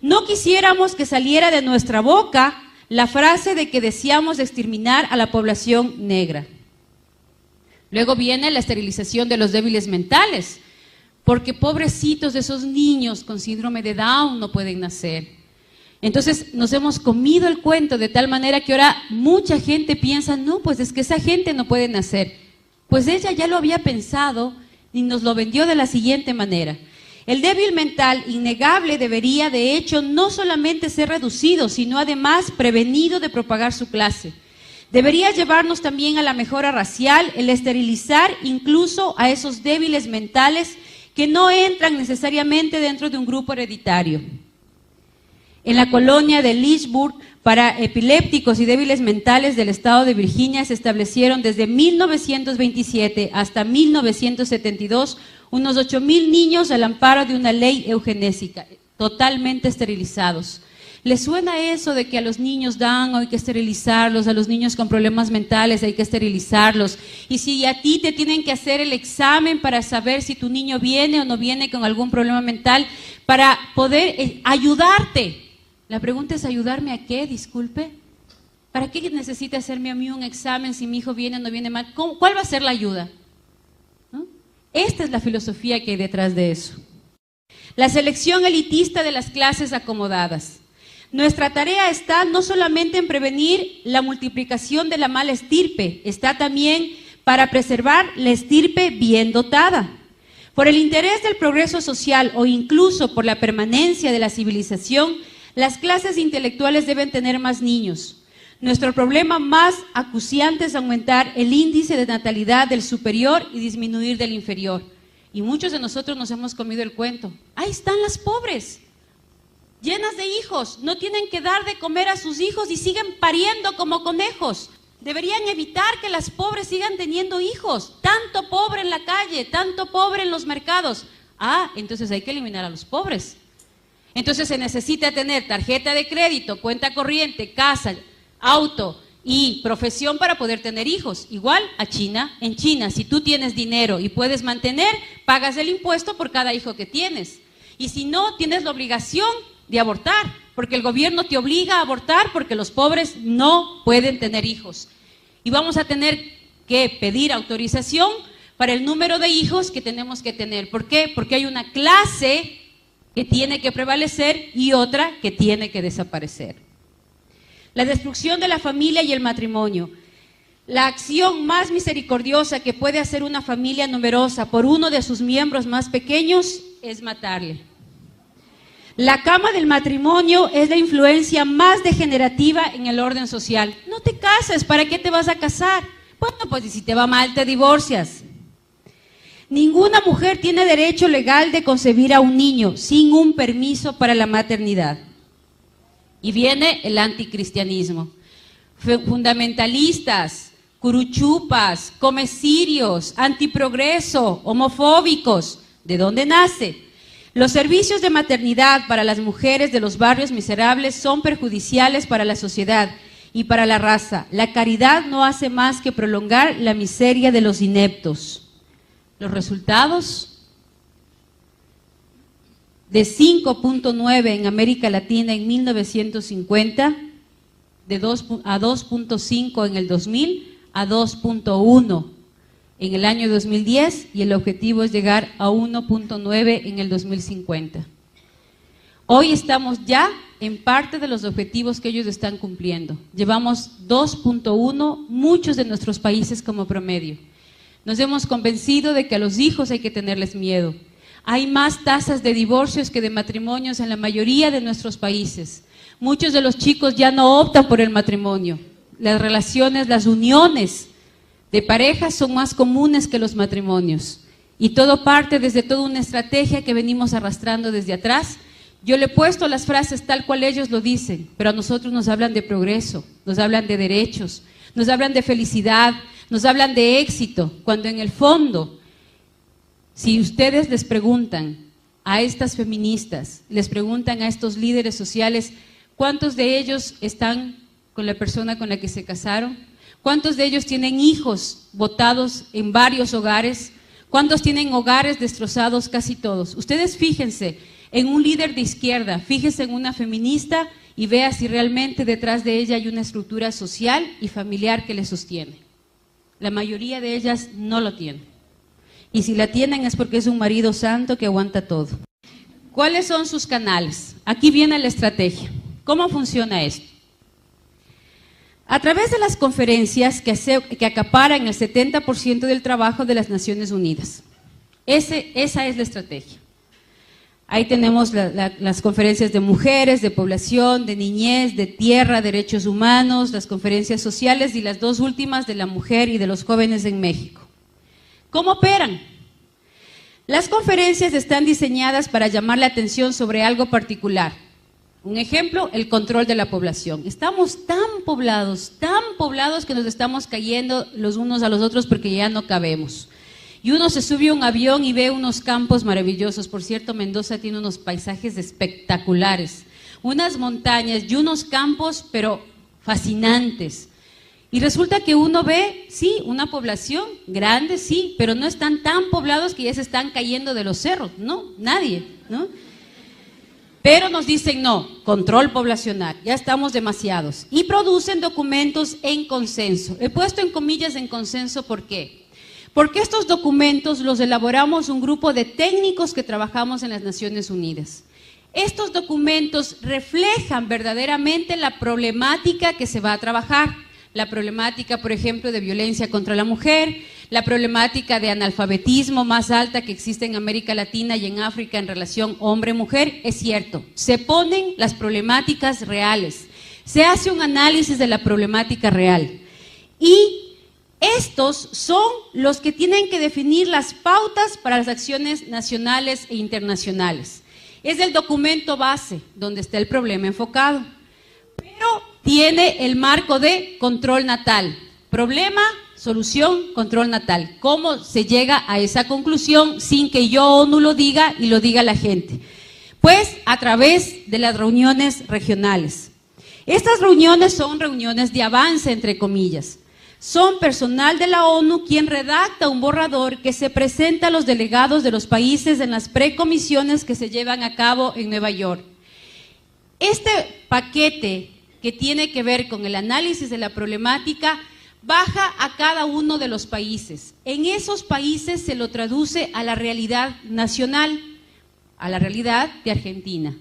No quisiéramos que saliera de nuestra boca la frase de que deseamos exterminar a la población negra. Luego viene la esterilización de los débiles mentales, porque pobrecitos de esos niños con síndrome de Down no pueden nacer. Entonces nos hemos comido el cuento de tal manera que ahora mucha gente piensa, no, pues es que esa gente no puede nacer. Pues ella ya lo había pensado y nos lo vendió de la siguiente manera. El débil mental innegable debería, de hecho, no solamente ser reducido, sino además prevenido de propagar su clase. Debería llevarnos también a la mejora racial, el esterilizar incluso a esos débiles mentales que no entran necesariamente dentro de un grupo hereditario. En la colonia de Lynchburg, para epilépticos y débiles mentales del estado de Virginia, se establecieron desde 1927 hasta 1972 unos 8,000 niños al amparo de una ley eugenésica, totalmente esterilizados. ¿Les suena eso de que a los niños Down hay que esterilizarlos, a los niños con problemas mentales hay que esterilizarlos? Y si a ti te tienen que hacer el examen para saber si tu niño viene o no viene con algún problema mental, para poder ayudarte. La pregunta es, ¿ayudarme a qué? Disculpe. ¿Para qué necesita hacerme a mí un examen si mi hijo viene o no viene mal? ¿Cuál va a ser la ayuda? ¿No? Esta es la filosofía que hay detrás de eso. La selección elitista de las clases acomodadas. Nuestra tarea está no solamente en prevenir la multiplicación de la mala estirpe, está también para preservar la estirpe bien dotada. Por el interés del progreso social o incluso por la permanencia de la civilización, las clases intelectuales deben tener más niños. Nuestro problema más acuciante es aumentar el índice de natalidad del superior y disminuir del inferior. Y muchos de nosotros nos hemos comido el cuento. Ahí están las pobres, llenas de hijos, no tienen que dar de comer a sus hijos y siguen pariendo como conejos. Deberían evitar que las pobres sigan teniendo hijos. Tanto pobre en la calle, tanto pobre en los mercados. Entonces hay que eliminar a los pobres. Entonces se necesita tener tarjeta de crédito, cuenta corriente, casa, auto y profesión para poder tener hijos. Igual a China. En China, si tú tienes dinero y puedes mantener, pagas el impuesto por cada hijo que tienes. Y si no, tienes la obligación de abortar, porque el gobierno te obliga a abortar porque los pobres no pueden tener hijos. Y vamos a tener que pedir autorización para el número de hijos que tenemos que tener. ¿Por qué? Porque hay una clase que tiene que prevalecer y otra que tiene que desaparecer. La destrucción de la familia y el matrimonio. La acción más misericordiosa que puede hacer una familia numerosa por uno de sus miembros más pequeños es matarle. La cama del matrimonio es la influencia más degenerativa en el orden social. No te cases, ¿para qué te vas a casar? Bueno, pues si te va mal te divorcias. Ninguna mujer tiene derecho legal de concebir a un niño sin un permiso para la maternidad. Y viene el anticristianismo. Fundamentalistas, curuchupas, comecirios, antiprogreso, homofóbicos. ¿De dónde nace? Los servicios de maternidad para las mujeres de los barrios miserables son perjudiciales para la sociedad y para la raza. La caridad no hace más que prolongar la miseria de los ineptos. Los resultados, de 5.9 en América Latina en 1950, a 2.5 en el 2000, a 2.1 en el año 2010 y el objetivo es llegar a 1.9 en el 2050. Hoy estamos ya en parte de los objetivos que ellos están cumpliendo. Llevamos 2.1, muchos de nuestros países como promedio. Nos hemos convencido de que a los hijos hay que tenerles miedo. Hay más tasas de divorcios que de matrimonios en la mayoría de nuestros países. Muchos de los chicos ya no optan por el matrimonio. Las relaciones, las uniones de parejas son más comunes que los matrimonios. Y todo parte desde toda una estrategia que venimos arrastrando desde atrás. Yo le he puesto las frases tal cual ellos lo dicen, pero a nosotros nos hablan de progreso, nos hablan de derechos, nos hablan de felicidad, nos hablan de éxito, cuando en el fondo, si ustedes les preguntan a estas feministas, les preguntan a estos líderes sociales, ¿cuántos de ellos están con la persona con la que se casaron? ¿Cuántos de ellos tienen hijos botados en varios hogares? ¿Cuántos tienen hogares destrozados? Casi todos. Ustedes fíjense en un líder de izquierda, fíjense en una feminista y vea si realmente detrás de ella hay una estructura social y familiar que le sostiene. La mayoría de ellas no lo tienen. Y si la tienen es porque es un marido santo que aguanta todo. ¿Cuáles son sus canales? Aquí viene la estrategia. ¿Cómo funciona esto? A través de las conferencias que acaparan el 70% del trabajo de las Naciones Unidas. Esa es la estrategia. Ahí tenemos las conferencias de mujeres, de población, de niñez, de tierra, derechos humanos, las conferencias sociales y las dos últimas de la mujer y de los jóvenes en México. ¿Cómo operan? Las conferencias están diseñadas para llamar la atención sobre algo particular. Un ejemplo, el control de la población. Estamos tan poblados que nos estamos cayendo los unos a los otros porque ya no cabemos. Y uno se sube a un avión y ve unos campos maravillosos. Por cierto, Mendoza tiene unos paisajes espectaculares, unas montañas y unos campos, pero fascinantes. Y resulta que uno ve, sí, una población grande, sí, pero no están tan poblados que ya se están cayendo de los cerros. No, nadie, ¿no? Pero nos dicen no, control poblacional, ya estamos demasiados. Y producen documentos en consenso. He puesto en comillas en consenso, ¿por qué? Porque estos documentos los elaboramos un grupo de técnicos que trabajamos en las Naciones Unidas. Estos documentos reflejan verdaderamente la problemática que se va a trabajar. La problemática, por ejemplo, de violencia contra la mujer, la problemática de analfabetismo más alta que existe en América Latina y en África en relación hombre-mujer, es cierto. Se ponen las problemáticas reales, se hace un análisis de la problemática real. Y estos son los que tienen que definir las pautas para las acciones nacionales e internacionales. Es el documento base donde está el problema enfocado, pero tiene el marco de control natal. Problema, solución, control natal. ¿Cómo se llega a esa conclusión sin que yo ONU lo diga y lo diga la gente? Pues a través de las reuniones regionales. Estas reuniones son reuniones de avance, entre comillas. Son personal de la ONU quien redacta un borrador que se presenta a los delegados de los países en las precomisiones que se llevan a cabo en Nueva York. Este paquete que tiene que ver con el análisis de la problemática baja a cada uno de los países. En esos países se lo traduce a la realidad nacional, a la realidad de Argentina.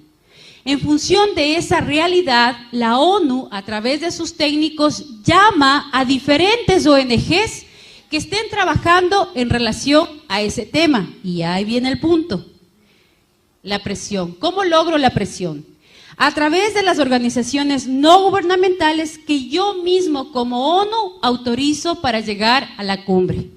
En función de esa realidad, la ONU, a través de sus técnicos, llama a diferentes ONGs que estén trabajando en relación a ese tema. Y ahí viene el punto, la presión. ¿Cómo logro la presión? A través de las organizaciones no gubernamentales que yo mismo como ONU autorizo para llegar a la cumbre.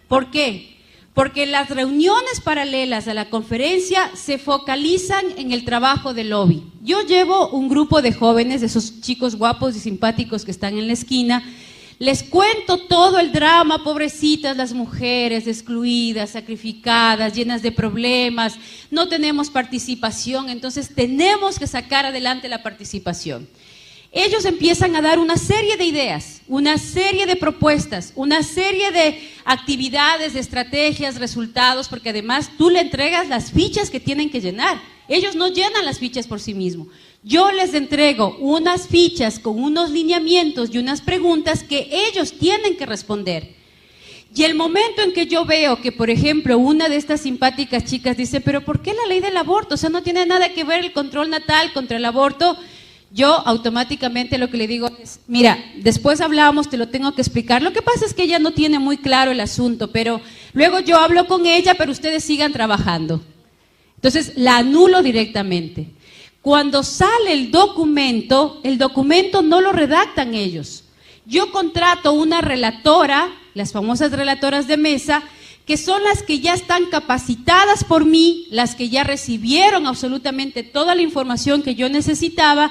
¿Por qué? Porque las reuniones paralelas a la conferencia se focalizan en el trabajo de lobby. Yo llevo un grupo de jóvenes, de esos chicos guapos y simpáticos que están en la esquina, les cuento todo el drama, pobrecitas las mujeres, excluidas, sacrificadas, llenas de problemas, no tenemos participación, entonces tenemos que sacar adelante la participación. Ellos empiezan a dar una serie de ideas, una serie de propuestas, una serie de actividades, de estrategias, resultados, porque además tú le entregas las fichas que tienen que llenar. Ellos no llenan las fichas por sí mismos. Yo les entrego unas fichas con unos lineamientos y unas preguntas que ellos tienen que responder. Y el momento en que yo veo que, por ejemplo, una de estas simpáticas chicas dice, pero ¿por qué la ley del aborto? O sea, no tiene nada que ver el control natal contra el aborto. Yo automáticamente lo que le digo es, mira, después hablamos, te lo tengo que explicar. Lo que pasa es que ella no tiene muy claro el asunto, pero luego yo hablo con ella, pero ustedes sigan trabajando. Entonces, la anulo directamente. Cuando sale el documento no lo redactan ellos. Yo contrato una relatora, las famosas relatoras de mesa, que son las que ya están capacitadas por mí, las que ya recibieron absolutamente toda la información que yo necesitaba,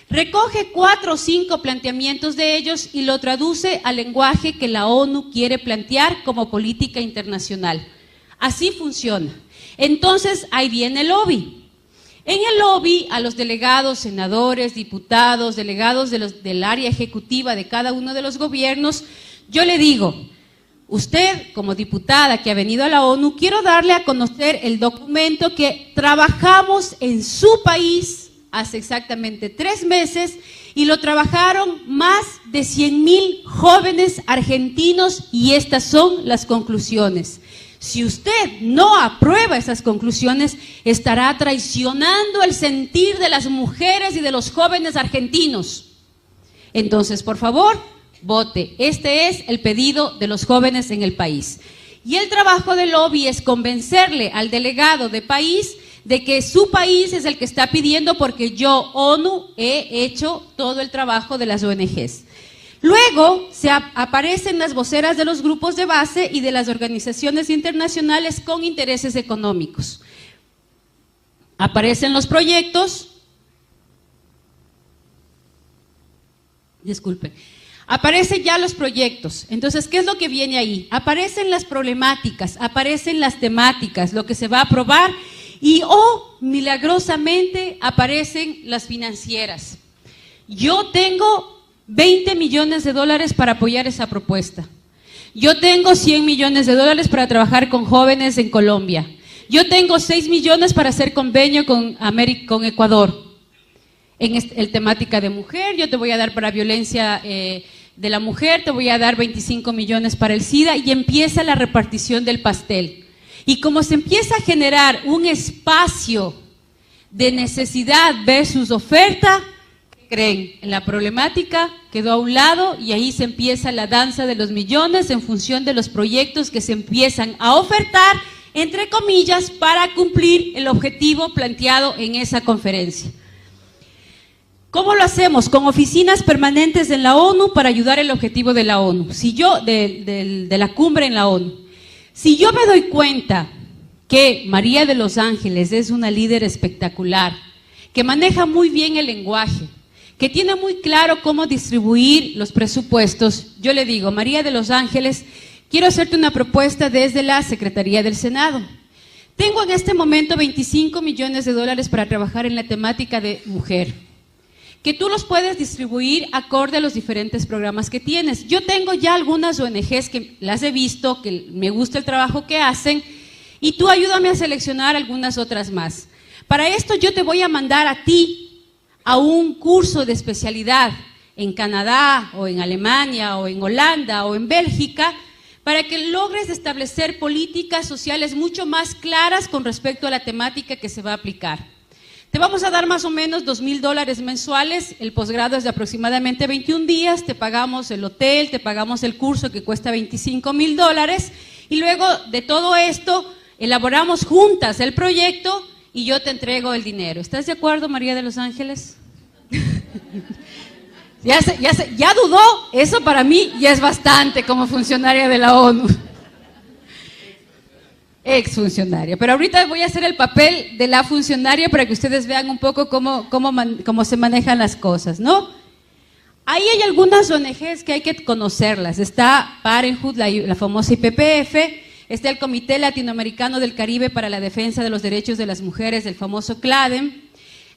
recoge 4 o 5 planteamientos de ellos y lo traduce al lenguaje que la ONU quiere plantear como política internacional. Así funciona. Entonces, ahí viene el lobby. En el lobby, a los delegados, senadores, diputados, delegados del área ejecutiva de cada uno de los gobiernos, yo le digo, usted como diputada que ha venido a la ONU, quiero darle a conocer el documento que trabajamos en su país hace exactamente 3 meses y lo trabajaron más de 100,000 jóvenes argentinos y estas son las conclusiones. Si usted no aprueba esas conclusiones, estará traicionando el sentir de las mujeres y de los jóvenes argentinos. Entonces, por favor, vote. Este es el pedido de los jóvenes en el país. Y el trabajo del lobby es convencerle al delegado de país de que su país es el que está pidiendo porque yo, ONU, he hecho todo el trabajo de las ONGs. Luego aparecen las voceras de los grupos de base y de las organizaciones internacionales con intereses económicos. Aparecen los proyectos, aparecen ya los proyectos. Entonces, ¿qué es lo que viene ahí? Aparecen las problemáticas, aparecen las temáticas, lo que se va a aprobar y, milagrosamente, aparecen las financieras. Yo tengo 20 millones de dólares para apoyar esa propuesta. Yo tengo 100 millones de dólares para trabajar con jóvenes en Colombia. Yo tengo 6 millones para hacer convenio con Ecuador. En el temática de mujer, yo te voy a dar para violencia de la mujer, te voy a dar 25 millones para el SIDA y empieza la repartición del pastel. Y como se empieza a generar un espacio de necesidad versus oferta, creen, en la problemática quedó a un lado y ahí se empieza la danza de los millones en función de los proyectos que se empiezan a ofertar, entre comillas, para cumplir el objetivo planteado en esa conferencia. ¿Cómo lo hacemos? Con oficinas permanentes en la ONU para ayudar el objetivo de la ONU, de la cumbre en la ONU. Si yo me doy cuenta que María de los Ángeles es una líder espectacular, que maneja muy bien el lenguaje, que tiene muy claro cómo distribuir los presupuestos, yo le digo, María de los Ángeles, quiero hacerte una propuesta desde la Secretaría del Senado. Tengo en este momento 25 millones de dólares para trabajar en la temática de mujer, que tú los puedes distribuir acorde a los diferentes programas que tienes. Yo tengo ya algunas ONGs que las he visto, que me gusta el trabajo que hacen, y tú ayúdame a seleccionar algunas otras más. Para esto yo te voy a mandar a ti a un curso de especialidad en Canadá o en Alemania o en Holanda o en Bélgica para que logres establecer políticas sociales mucho más claras con respecto a la temática que se va a aplicar. Te vamos a dar más o menos $2,000 mensuales, el posgrado es de aproximadamente 21 días, te pagamos el hotel, te pagamos el curso que cuesta $25,000 y luego de todo esto elaboramos juntas el proyecto y yo te entrego el dinero. ¿Estás de acuerdo, María de los Ángeles? Ya dudó, eso para mí ya es bastante como funcionaria de la ONU. Exfuncionaria, pero ahorita voy a hacer el papel de la funcionaria para que ustedes vean un poco cómo se manejan las cosas, ¿no? Ahí hay algunas ONGs que hay que conocerlas. Está Parenthood, la famosa IPPF, está el Comité Latinoamericano del Caribe para la Defensa de los Derechos de las Mujeres, el famoso CLADEM,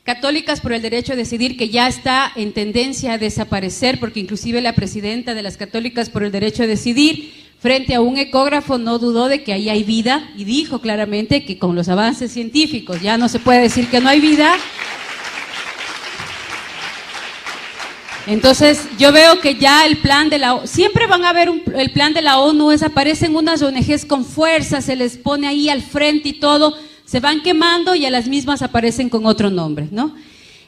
Católicas por el Derecho a Decidir, que ya está en tendencia a desaparecer, porque inclusive la presidenta de las Católicas por el Derecho a Decidir, frente a un ecógrafo, no dudó de que ahí hay vida y dijo claramente que con los avances científicos ya no se puede decir que no hay vida. Entonces, yo veo que ya el plan de la ONU, siempre van a ver el plan de la ONU, aparecen unas ONGs con fuerza, se les pone ahí al frente y todo, se van quemando y a las mismas aparecen con otro nombre, ¿no?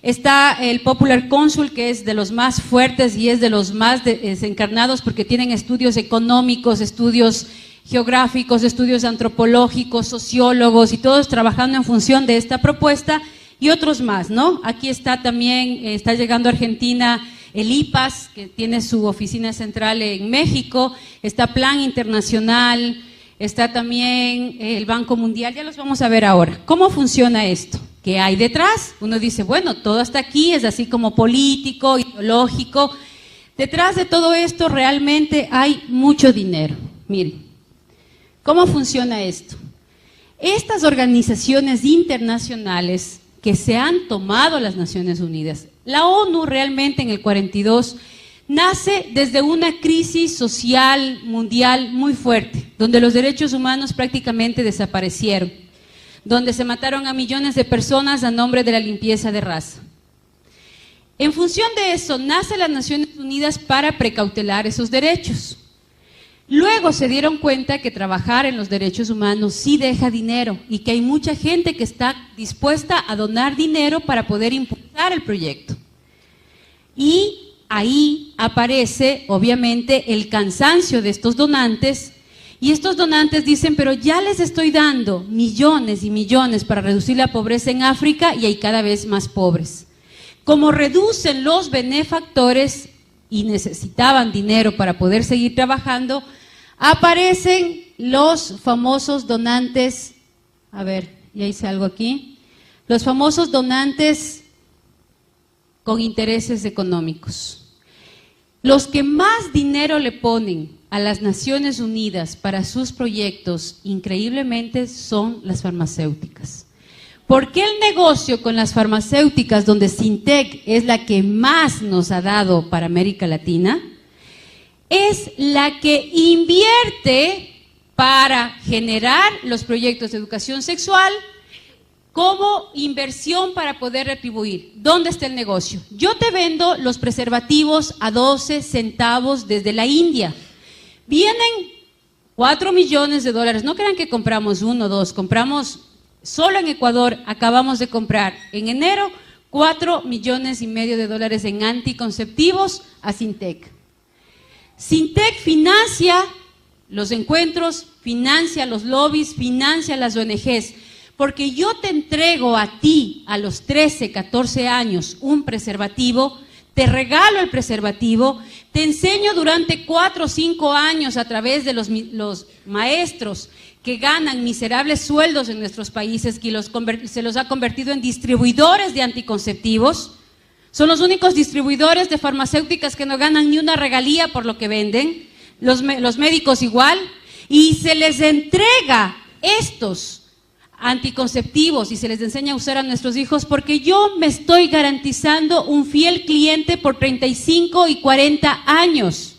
Está el Popular Council, que es de los más fuertes y es de los más desencarnados porque tienen estudios económicos, estudios geográficos, estudios antropológicos, sociólogos y todos trabajando en función de esta propuesta y otros más, ¿no? Aquí está también, está llegando a Argentina el IPAS, que tiene su oficina central en México, está Plan Internacional, está también el Banco Mundial, ya los vamos a ver ahora. ¿Cómo funciona esto? ¿Qué hay detrás? Uno dice, bueno, todo hasta aquí es así como político, ideológico. Detrás de todo esto realmente hay mucho dinero. Miren, ¿cómo funciona esto? Estas organizaciones internacionales que se han tomado las Naciones Unidas, la ONU realmente en el 42 nace desde una crisis social mundial muy fuerte, donde los derechos humanos prácticamente desaparecieron, donde se mataron a millones de personas a nombre de la limpieza de raza. En función de eso, nace las Naciones Unidas para precautelar esos derechos. Luego se dieron cuenta que trabajar en los derechos humanos sí deja dinero y que hay mucha gente que está dispuesta a donar dinero para poder impulsar el proyecto. Y ahí aparece, obviamente, el cansancio de estos donantes. Y estos donantes dicen, pero ya les estoy dando millones y millones para reducir la pobreza en África y hay cada vez más pobres. Como reducen los benefactores y necesitaban dinero para poder seguir trabajando, aparecen los famosos donantes, a ver, ya hice algo aquí, los famosos donantes con intereses económicos. Los que más dinero le ponen a las Naciones Unidas para sus proyectos, increíblemente, son las farmacéuticas. ¿Por qué el negocio con las farmacéuticas, donde Sintec es la que más nos ha dado para América Latina? Es la que invierte para generar los proyectos de educación sexual como inversión para poder retribuir. ¿Dónde está el negocio? Yo te vendo los preservativos a 12 centavos desde la India. Vienen 4 millones de dólares. No crean que compramos 1 o 2, compramos, solo en Ecuador acabamos de comprar en enero 4,5 millones de dólares en anticonceptivos a Sintec. Sintec financia los encuentros, financia los lobbies, financia las ONGs, porque yo te entrego a ti a los 13, 14 años un preservativo, te regalo el preservativo, te enseño durante 4 o 5 años a través de los maestros que ganan miserables sueldos en nuestros países, que se los ha convertido en distribuidores de anticonceptivos. Son los únicos distribuidores de farmacéuticas que no ganan ni una regalía por lo que venden, los médicos igual, y se les entrega estos anticonceptivos y se les enseña a usar a nuestros hijos porque yo me estoy garantizando un fiel cliente por 35 y 40 años.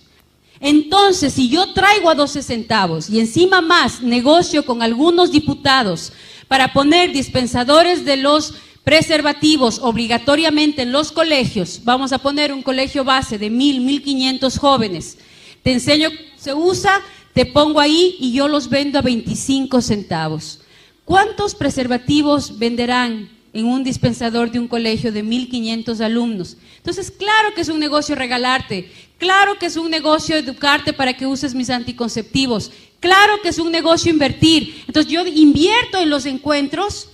Entonces, si yo traigo a 12 centavos y encima más negocio con algunos diputados para poner dispensadores de los preservativos obligatoriamente en los colegios, vamos a poner un colegio base de 1,500 jóvenes, te enseño cómo se usa, te pongo ahí y yo los vendo a 25 centavos. ¿Cuántos preservativos venderán en un dispensador de un colegio de 1,500 alumnos? Entonces, claro que es un negocio regalarte, claro que es un negocio educarte para que uses mis anticonceptivos, claro que es un negocio invertir. Entonces, yo invierto en los encuentros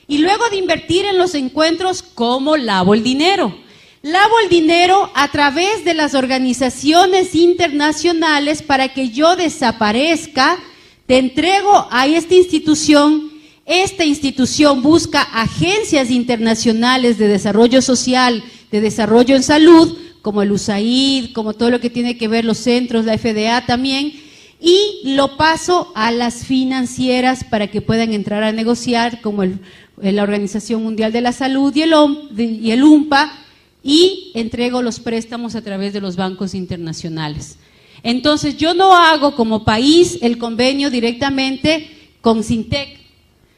y luego de invertir en los encuentros, ¿cómo lavo el dinero? Lavo el dinero a través de las organizaciones internacionales para que yo desaparezca, te entrego a esta institución busca agencias internacionales de desarrollo social, de desarrollo en salud, como el USAID, como todo lo que tiene que ver los centros, la FDA también, y lo paso a las financieras para que puedan entrar a negociar, como la Organización Mundial de la Salud y el UNPA, y entrego los préstamos a través de los bancos internacionales. Entonces, yo no hago como país el convenio directamente con Sintec,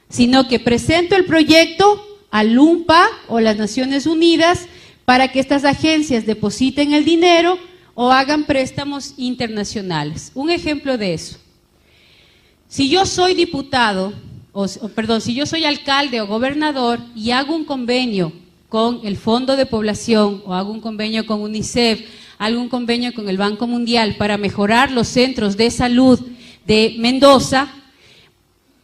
sino que presento el proyecto al UNPA o las Naciones Unidas para que estas agencias depositen el dinero o hagan préstamos internacionales. Un ejemplo de eso. Si yo soy diputado, si yo soy alcalde o gobernador y hago un convenio con el Fondo de Población o hago un convenio con UNICEF, hago un convenio con el Banco Mundial para mejorar los centros de salud de Mendoza,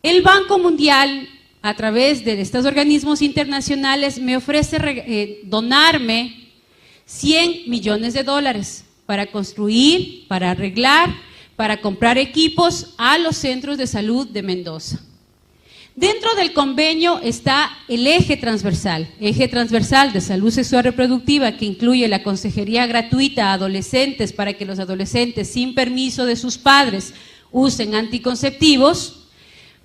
el Banco Mundial, a través de estos organismos internacionales, me ofrece donarme 100 millones de dólares para construir, para arreglar, para comprar equipos a los centros de salud de Mendoza. Dentro del convenio está el eje transversal de salud sexual reproductiva, que incluye la consejería gratuita a adolescentes para que los adolescentes sin permiso de sus padres usen anticonceptivos,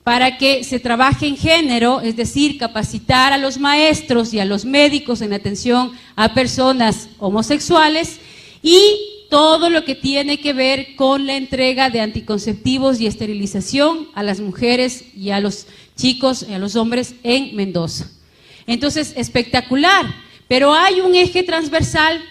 para que se trabaje en género, es decir, capacitar a los maestros y a los médicos en atención a personas homosexuales, y todo lo que tiene que ver con la entrega de anticonceptivos y esterilización a las mujeres y a los chicos y a los hombres en Mendoza. Entonces, espectacular, pero hay un eje transversal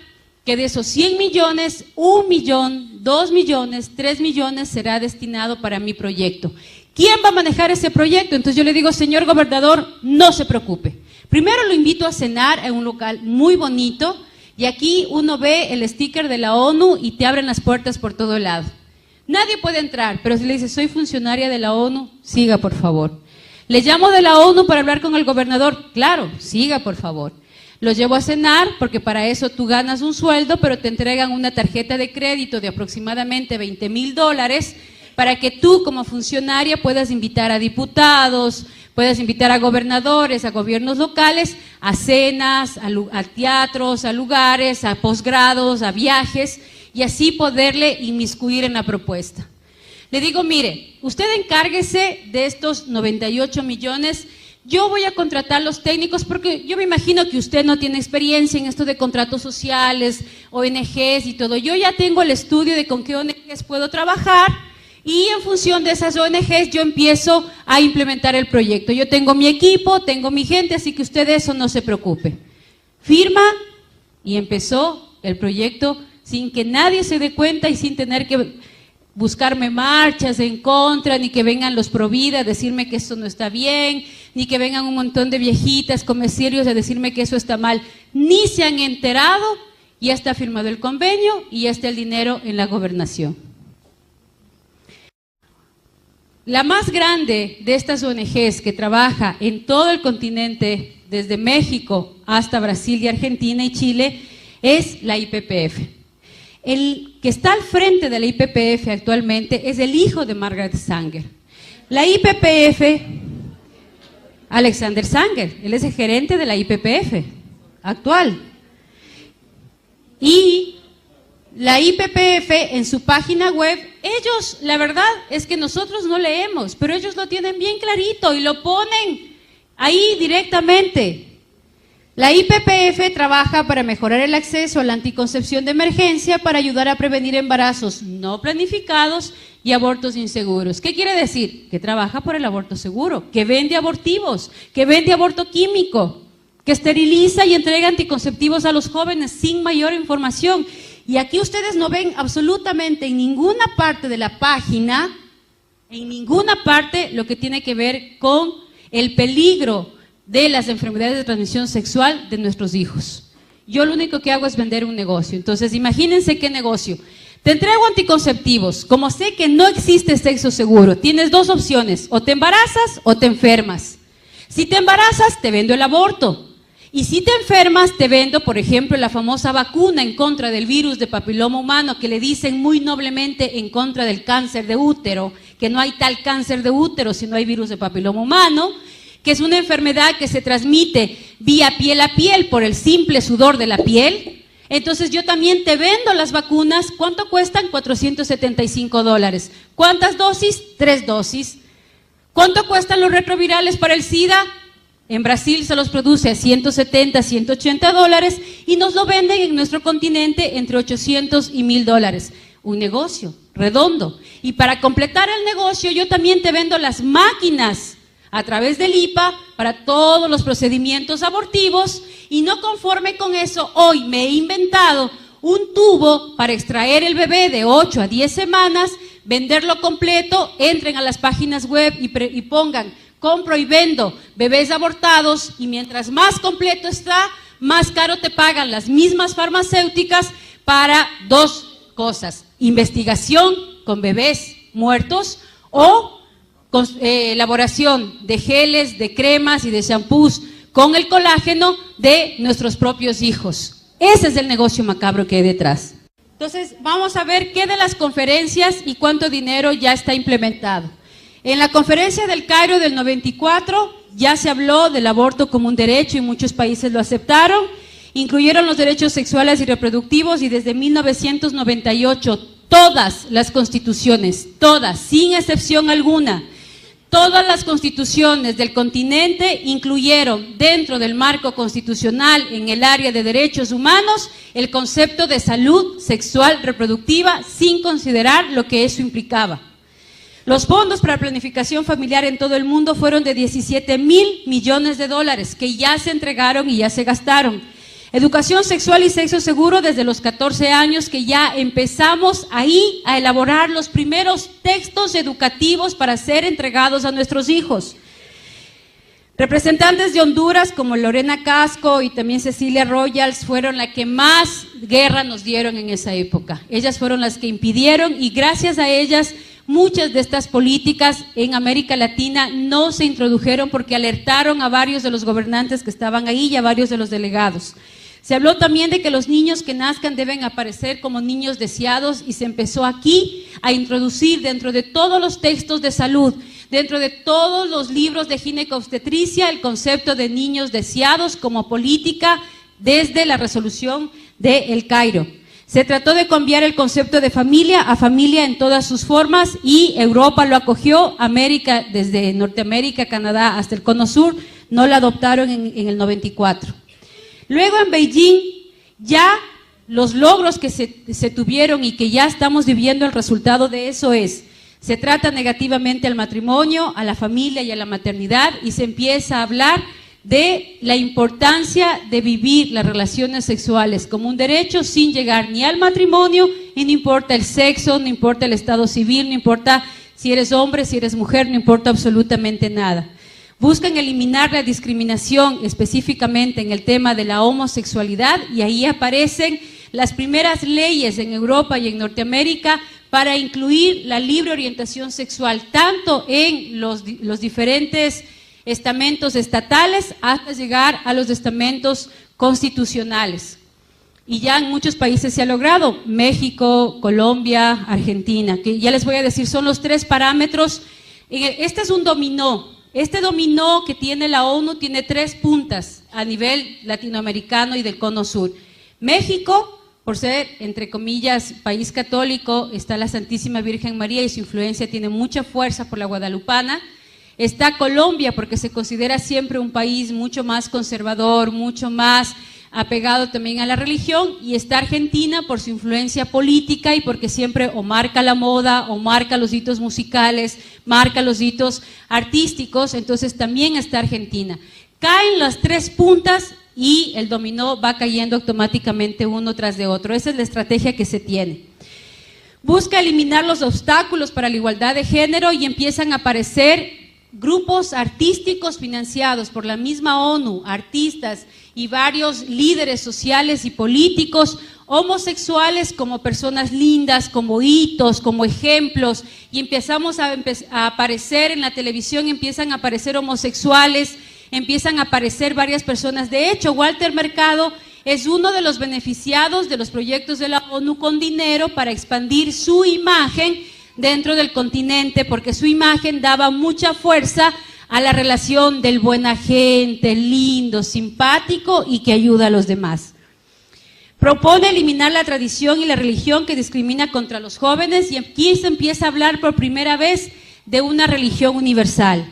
que de esos 100 millones, 1 millón, 2 millones, 3 millones será destinado para mi proyecto. ¿Quién va a manejar ese proyecto? Entonces yo le digo, señor gobernador, no se preocupe. Primero lo invito a cenar en un local muy bonito, y aquí uno ve el sticker de la ONU y te abren las puertas por todo lado. Nadie puede entrar, pero si le dice, soy funcionaria de la ONU, siga por favor. Le llamo de la ONU para hablar con el gobernador, claro, siga por favor. Los llevo a cenar, porque para eso tú ganas un sueldo, pero te entregan una tarjeta de crédito de aproximadamente $20,000 para que tú como funcionaria puedas invitar a diputados, puedas invitar a gobernadores, a gobiernos locales, a cenas, a teatros, a lugares, a posgrados, a viajes, y así poderle inmiscuir en la propuesta. Le digo, mire, usted encárguese de estos 98 millones, yo voy a contratar los técnicos, porque yo me imagino que usted no tiene experiencia en esto de contratos sociales, ONGs y todo. Yo ya tengo el estudio de con qué ONGs puedo trabajar, y en función de esas ONGs yo empiezo a implementar el proyecto. Yo tengo mi equipo, tengo mi gente, así que usted de eso no se preocupe. Firma, y empezó el proyecto sin que nadie se dé cuenta y sin tener que buscarme marchas en contra, ni que vengan los Provida a decirme que esto no está bien, ni que vengan un montón de viejitas comerciarios a decirme que eso está mal. Ni se han enterado, ya está firmado el convenio y ya está el dinero en la gobernación. La más grande de estas ONGs que trabaja en todo el continente, desde México hasta Brasil y Argentina y Chile, es la IPPF. El que está al frente de la IPPF actualmente es el hijo de Margaret Sanger. La IPPF, Alexander Sanger, él es el gerente de la IPPF actual. Y la IPPF en su página web, ellos, la verdad es que nosotros no leemos, pero ellos lo tienen bien clarito y lo ponen ahí directamente. La IPPF trabaja para mejorar el acceso a la anticoncepción de emergencia para ayudar a prevenir embarazos no planificados y abortos inseguros. ¿Qué quiere decir? Que trabaja por el aborto seguro, que vende abortivos, que vende aborto químico, que esteriliza y entrega anticonceptivos a los jóvenes sin mayor información. Y aquí ustedes no ven absolutamente en ninguna parte de la página, en ninguna parte, lo que tiene que ver con el peligro de las enfermedades de transmisión sexual de nuestros hijos. Yo lo único que hago es vender un negocio. Entonces, imagínense qué negocio. Te entrego anticonceptivos. Como sé que no existe sexo seguro, tienes dos opciones: o te embarazas o te enfermas. Si te embarazas, te vendo el aborto. Y si te enfermas, te vendo, por ejemplo, la famosa vacuna en contra del virus de papiloma humano, que le dicen muy noblemente en contra del cáncer de útero, que no hay tal cáncer de útero si no hay virus de papiloma humano, que es una enfermedad que se transmite vía piel a piel por el simple sudor de la piel. Entonces yo también te vendo las vacunas. ¿Cuánto cuestan? $475. ¿Cuántas dosis? 3 dosis. ¿Cuánto cuestan los retrovirales para el SIDA? En Brasil se los produce a $170, $180 y nos lo venden en nuestro continente entre $800 y $1,000. Un negocio redondo. Y para completar el negocio, yo también te vendo las máquinas a través del IPA para todos los procedimientos abortivos, Y no conforme con eso, hoy me he inventado un tubo para extraer el bebé de 8 a 10 semanas, venderlo completo, entren a las páginas web y pongan compro y vendo bebés abortados, y mientras más completo está, más caro te pagan las mismas farmacéuticas para dos cosas: investigación con bebés muertos o elaboración de geles, de cremas y de shampoos con el colágeno de nuestros propios hijos. Ese es el negocio macabro que hay detrás. Entonces, vamos a ver qué de las conferencias y cuánto dinero ya está implementado. En la conferencia del Cairo del 94 ya se habló del aborto como un derecho y muchos países lo aceptaron. Incluyeron los derechos sexuales y reproductivos, y desde 1998 todas las constituciones, todas, sin excepción alguna, todas las constituciones del continente incluyeron dentro del marco constitucional en el área de derechos humanos el concepto de salud sexual reproductiva, sin considerar lo que eso implicaba. Los fondos para planificación familiar en todo el mundo fueron de 17.000 millones de dólares que ya se entregaron y ya se gastaron. Educación sexual y sexo seguro desde los 14 años, que ya empezamos ahí a elaborar los primeros textos educativos para ser entregados a nuestros hijos. Representantes de Honduras como Lorena Casco y también Cecilia Royals fueron las que más guerra nos dieron en esa época. Ellas fueron las que impidieron, y gracias a ellas muchas de estas políticas en América Latina no se introdujeron, porque alertaron a varios de los gobernantes que estaban ahí y a varios de los delegados. Se habló también de que los niños que nazcan deben aparecer como niños deseados, y se empezó aquí a introducir dentro de todos los textos de salud, dentro de todos los libros de ginecobstetricia, el concepto de niños deseados como política desde la resolución de El Cairo. Se trató de cambiar el concepto de familia a familia en todas sus formas, y Europa lo acogió. América, desde Norteamérica, Canadá hasta el Cono Sur, no la adoptaron en el 94. Luego en Beijing, ya los logros que se tuvieron y que ya estamos viviendo el resultado de eso se trata negativamente al matrimonio, a la familia y a la maternidad, y se empieza a hablar de la importancia de vivir las relaciones sexuales como un derecho sin llegar ni al matrimonio, y no importa el sexo, no importa el estado civil, no importa si eres hombre, si eres mujer, no importa absolutamente nada. Buscan eliminar la discriminación específicamente en el tema de la homosexualidad, y ahí aparecen las primeras leyes en Europa y en Norteamérica para incluir la libre orientación sexual, tanto en los diferentes estamentos estatales hasta llegar a los estamentos constitucionales. Y ya en muchos países se ha logrado: México, Colombia, Argentina, que ya les voy a decir, son los 3 parámetros. Este es un dominó. Este dominó que tiene la ONU tiene 3 puntas a nivel latinoamericano y del Cono Sur. México, por ser, entre comillas, país católico, está la Santísima Virgen María y su influencia tiene mucha fuerza por la guadalupana. Está Colombia, porque se considera siempre un país mucho más conservador, mucho más apegado también a la religión, y está Argentina por su influencia política y porque siempre o marca la moda, o marca los hitos musicales, marca los hitos artísticos. Entonces también está Argentina. Caen las 3 puntas y el dominó va cayendo automáticamente uno tras de otro. Esa es la estrategia que se tiene. Busca eliminar los obstáculos para la igualdad de género, y empiezan a aparecer grupos artísticos financiados por la misma ONU, artistas y varios líderes sociales y políticos, homosexuales como personas lindas, como hitos, como ejemplos, y empezamos a aparecer en la televisión, empiezan a aparecer homosexuales, empiezan a aparecer varias personas. De hecho, Walter Mercado es uno de los beneficiados de los proyectos de la ONU con dinero para expandir su imagen dentro del continente, porque su imagen daba mucha fuerza a la relación del buena gente, lindo, simpático y que ayuda a los demás. Propone eliminar la tradición y la religión que discrimina contra los jóvenes, y aquí se empieza a hablar por primera vez de una religión universal.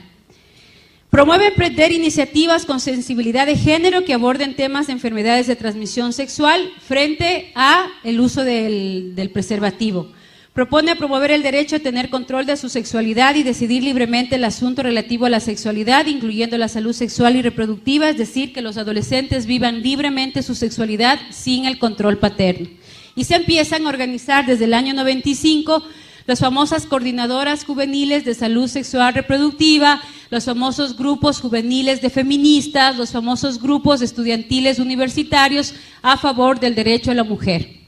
Promueve emprender iniciativas con sensibilidad de género que aborden temas de enfermedades de transmisión sexual frente a el uso del preservativo. Propone promover el derecho a tener control de su sexualidad y decidir libremente el asunto relativo a la sexualidad, incluyendo la salud sexual y reproductiva, es decir, que los adolescentes vivan libremente su sexualidad sin el control paterno. Y se empiezan a organizar desde el año 95 las famosas coordinadoras juveniles de salud sexual reproductiva, los famosos grupos juveniles de feministas, los famosos grupos estudiantiles universitarios a favor del derecho a la mujer.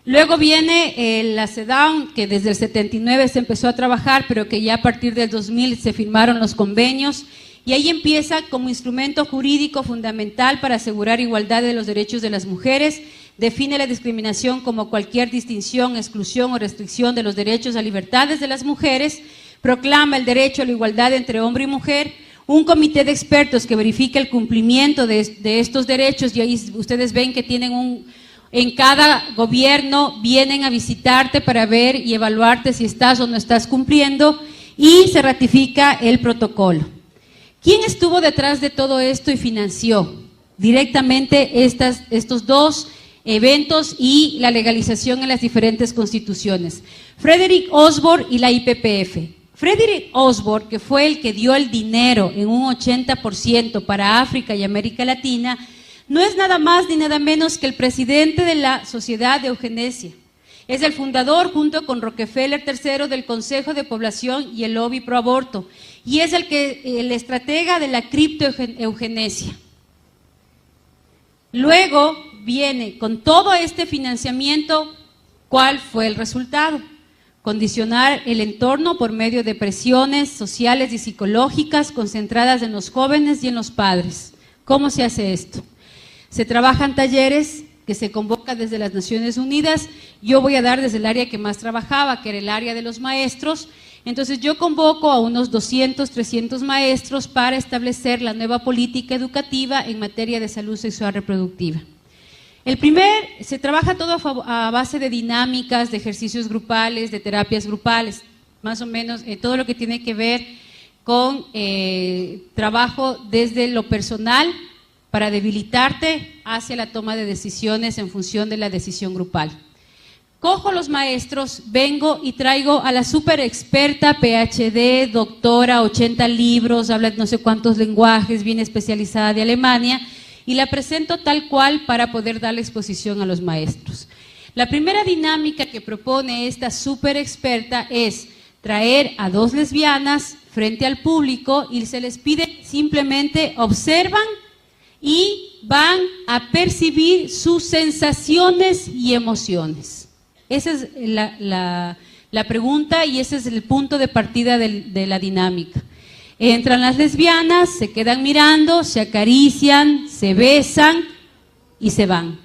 Luego viene la CEDAW, que desde el 79 se empezó a trabajar, pero que ya a partir del 2000 se firmaron los convenios, y ahí empieza como instrumento jurídico fundamental para asegurar igualdad de los derechos de las mujeres. Define la discriminación como cualquier distinción, exclusión o restricción de los derechos a libertades de las mujeres, proclama el derecho a la igualdad entre hombre y mujer, un comité de expertos que verifica el cumplimiento de estos derechos, y ahí ustedes ven que tienen en cada gobierno vienen a visitarte para ver y evaluarte si estás o no estás cumpliendo, y se ratifica el protocolo. ¿Quién estuvo detrás de todo esto y financió directamente estos dos eventos y la legalización en las diferentes constituciones? Frederick Osborne y la IPPF. Frederick Osborne, que fue el que dio el dinero en un 80% para África y América Latina, no es nada más ni nada menos que el presidente de la Sociedad de Eugenesia. Es el fundador, junto con Rockefeller III, del Consejo de Población y el Lobby Pro Aborto, y es el estratega de la criptoeugenesia. Luego viene, con todo este financiamiento, ¿cuál fue el resultado? Condicionar el entorno por medio de presiones sociales y psicológicas concentradas en los jóvenes y en los padres. ¿Cómo se hace esto? Se trabajan talleres que se convocan desde las Naciones Unidas. Yo voy a dar desde el área que más trabajaba, que era el área de los maestros. Entonces yo convoco a unos 200, 300 maestros para establecer la nueva política educativa en materia de salud sexual reproductiva. Se trabaja todo a base de dinámicas, de ejercicios grupales, de terapias grupales, más o menos todo lo que tiene que ver con trabajo desde lo personal para debilitarte hacia la toma de decisiones en función de la decisión grupal. Cojo los maestros, vengo y traigo a la súper experta, PhD, doctora, 80 libros, habla no sé cuántos lenguajes, bien especializada de Alemania, y la presento tal cual para poder darle exposición a los maestros. La primera dinámica que propone esta súper experta es traer a dos lesbianas frente al público y se les pide simplemente observan y van a percibir sus sensaciones y emociones. Esa es la pregunta y ese es el punto de partida de la dinámica. Entran las lesbianas, se quedan mirando, se acarician, se besan y se van.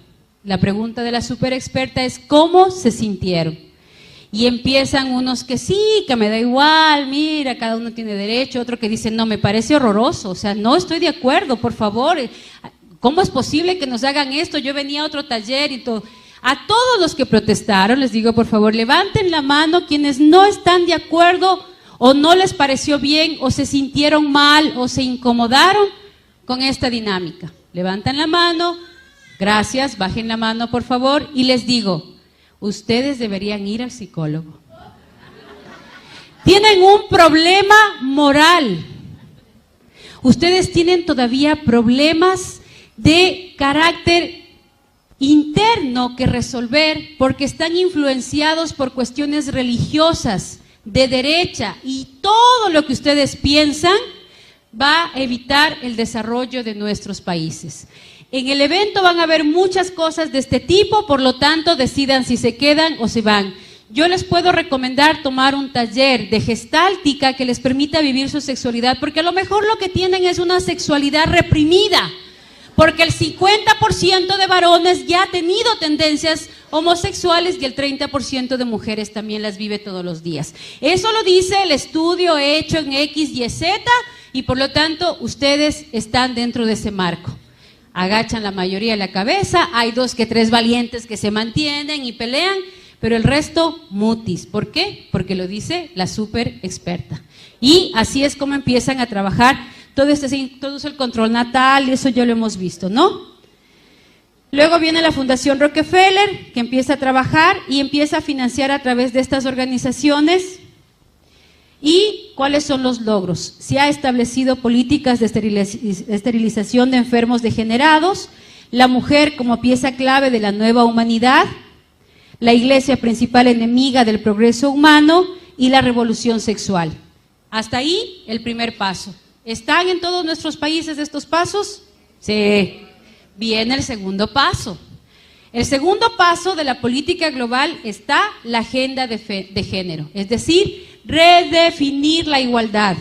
La pregunta de la super experta es ¿cómo se sintieron? Y empiezan unos que sí, que me da igual, mira, cada uno tiene derecho, otro que dice no, me parece horroroso, o sea, no estoy de acuerdo, por favor, ¿cómo es posible que nos hagan esto? Yo venía a otro taller y todo. A todos los que protestaron les digo, por favor, levanten la mano quienes no están de acuerdo o no les pareció bien, o se sintieron mal, o se incomodaron con esta dinámica. Levantan la mano, gracias, bajen la mano por favor, y les digo, ustedes deberían ir al psicólogo. Tienen un problema moral. Ustedes tienen todavía problemas de carácter interno que resolver porque están influenciados por cuestiones religiosas, de derecha, y todo lo que ustedes piensan va a evitar el desarrollo de nuestros países. En el evento van a haber muchas cosas de este tipo, por lo tanto decidan si se quedan o se van. Yo les puedo recomendar tomar un taller de gestáltica que les permita vivir su sexualidad, porque a lo mejor lo que tienen es una sexualidad reprimida, porque el 50% de varones ya ha tenido tendencias homosexuales y el 30% de mujeres también las vive todos los días. Eso lo dice el estudio hecho en X, Y, Z, y por lo tanto ustedes están dentro de ese marco. Agachan la mayoría la cabeza, hay 2 que 3 valientes que se mantienen y pelean, pero el resto mutis. ¿Por qué? Porque lo dice la súper experta. Y así es como empiezan a trabajar. Todo esto se introduce el control natal, y eso ya lo hemos visto, ¿no? Luego viene la Fundación Rockefeller, que empieza a trabajar y empieza a financiar a través de estas organizaciones. ¿Y cuáles son los logros? Se ha establecido políticas de esterilización de enfermos degenerados, la mujer como pieza clave de la nueva humanidad, la iglesia principal enemiga del progreso humano y la revolución sexual. Hasta ahí el primer paso. ¿Están en todos nuestros países estos pasos? Sí. Viene el segundo paso. El segundo paso de la política global está la agenda de género, es decir, redefinir la igualdad.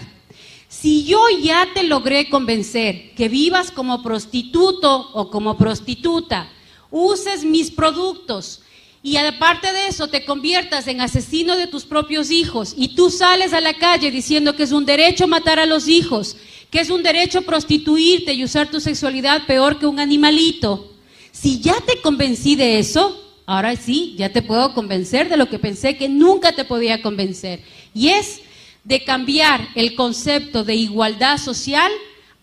Si yo ya te logré convencer que vivas como prostituto o como prostituta, uses mis productos y aparte de eso te conviertas en asesino de tus propios hijos y tú sales a la calle diciendo que es un derecho matar a los hijos, que es un derecho prostituirte y usar tu sexualidad peor que un animalito. Si ya te convencí de eso, ahora sí, ya te puedo convencer de lo que pensé que nunca te podía convencer. Y es de cambiar el concepto de igualdad social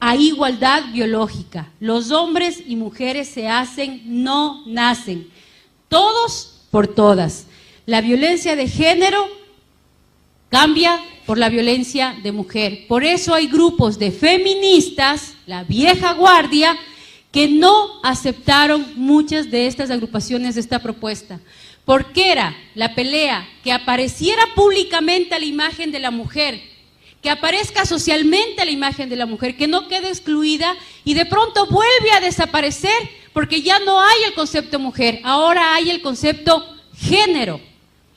a igualdad biológica. Los hombres y mujeres se hacen, no nacen. Todos por todas. La violencia de género cambia por la violencia de mujer. Por eso hay grupos de feministas, la vieja guardia, que no aceptaron muchas de estas agrupaciones de esta propuesta. Porque era la pelea que apareciera públicamente la imagen de la mujer, que aparezca socialmente la imagen de la mujer, que no quede excluida y de pronto vuelve a desaparecer porque ya no hay el concepto mujer, ahora hay el concepto género.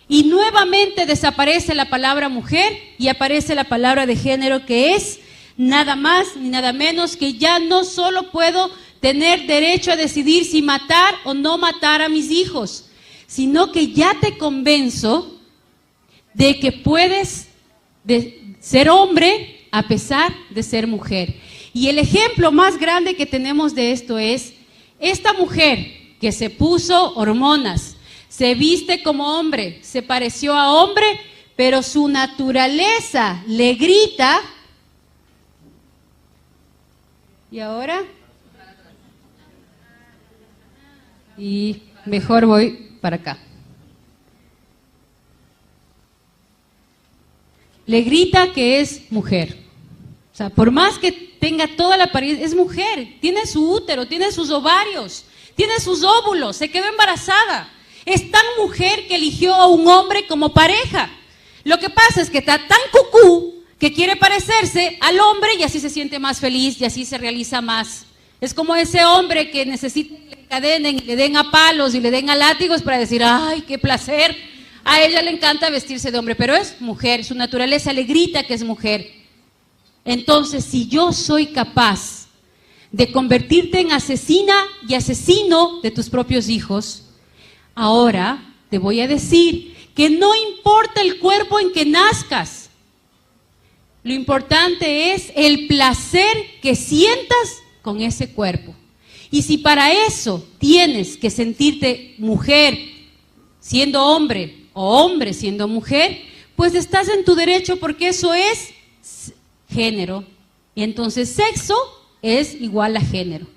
Y nuevamente desaparece la palabra mujer y aparece la palabra de género, que es nada más ni nada menos que ya no solo puedo tener derecho a decidir si matar o no matar a mis hijos, sino que ya te convenzo de que puedes ser hombre a pesar de ser mujer. Y el ejemplo más grande que tenemos de esto es esta mujer que se puso hormonas, se viste como hombre, se pareció a hombre, pero su naturaleza le grita. ¿Y ahora? Y mejor voy para acá. Le grita que es mujer. O sea, por más que tenga toda la apariencia, es mujer. Tiene su útero, tiene sus ovarios, tiene sus óvulos, se quedó embarazada. Es tan mujer que eligió a un hombre como pareja. Lo que pasa es que está tan cucú que quiere parecerse al hombre y así se siente más feliz y así se realiza más. Es como ese hombre que necesita que le encadenen y le den a palos y le den a látigos para decir, ¡ay, qué placer! A ella le encanta vestirse de hombre, pero es mujer, su naturaleza le grita que es mujer. Entonces, si yo soy capaz de convertirte en asesina y asesino de tus propios hijos, ahora te voy a decir que no importa el cuerpo en que nazcas, lo importante es el placer que sientas con ese cuerpo. Y si para eso tienes que sentirte mujer siendo hombre o hombre siendo mujer, pues estás en tu derecho porque eso es género. Y entonces sexo es igual a género.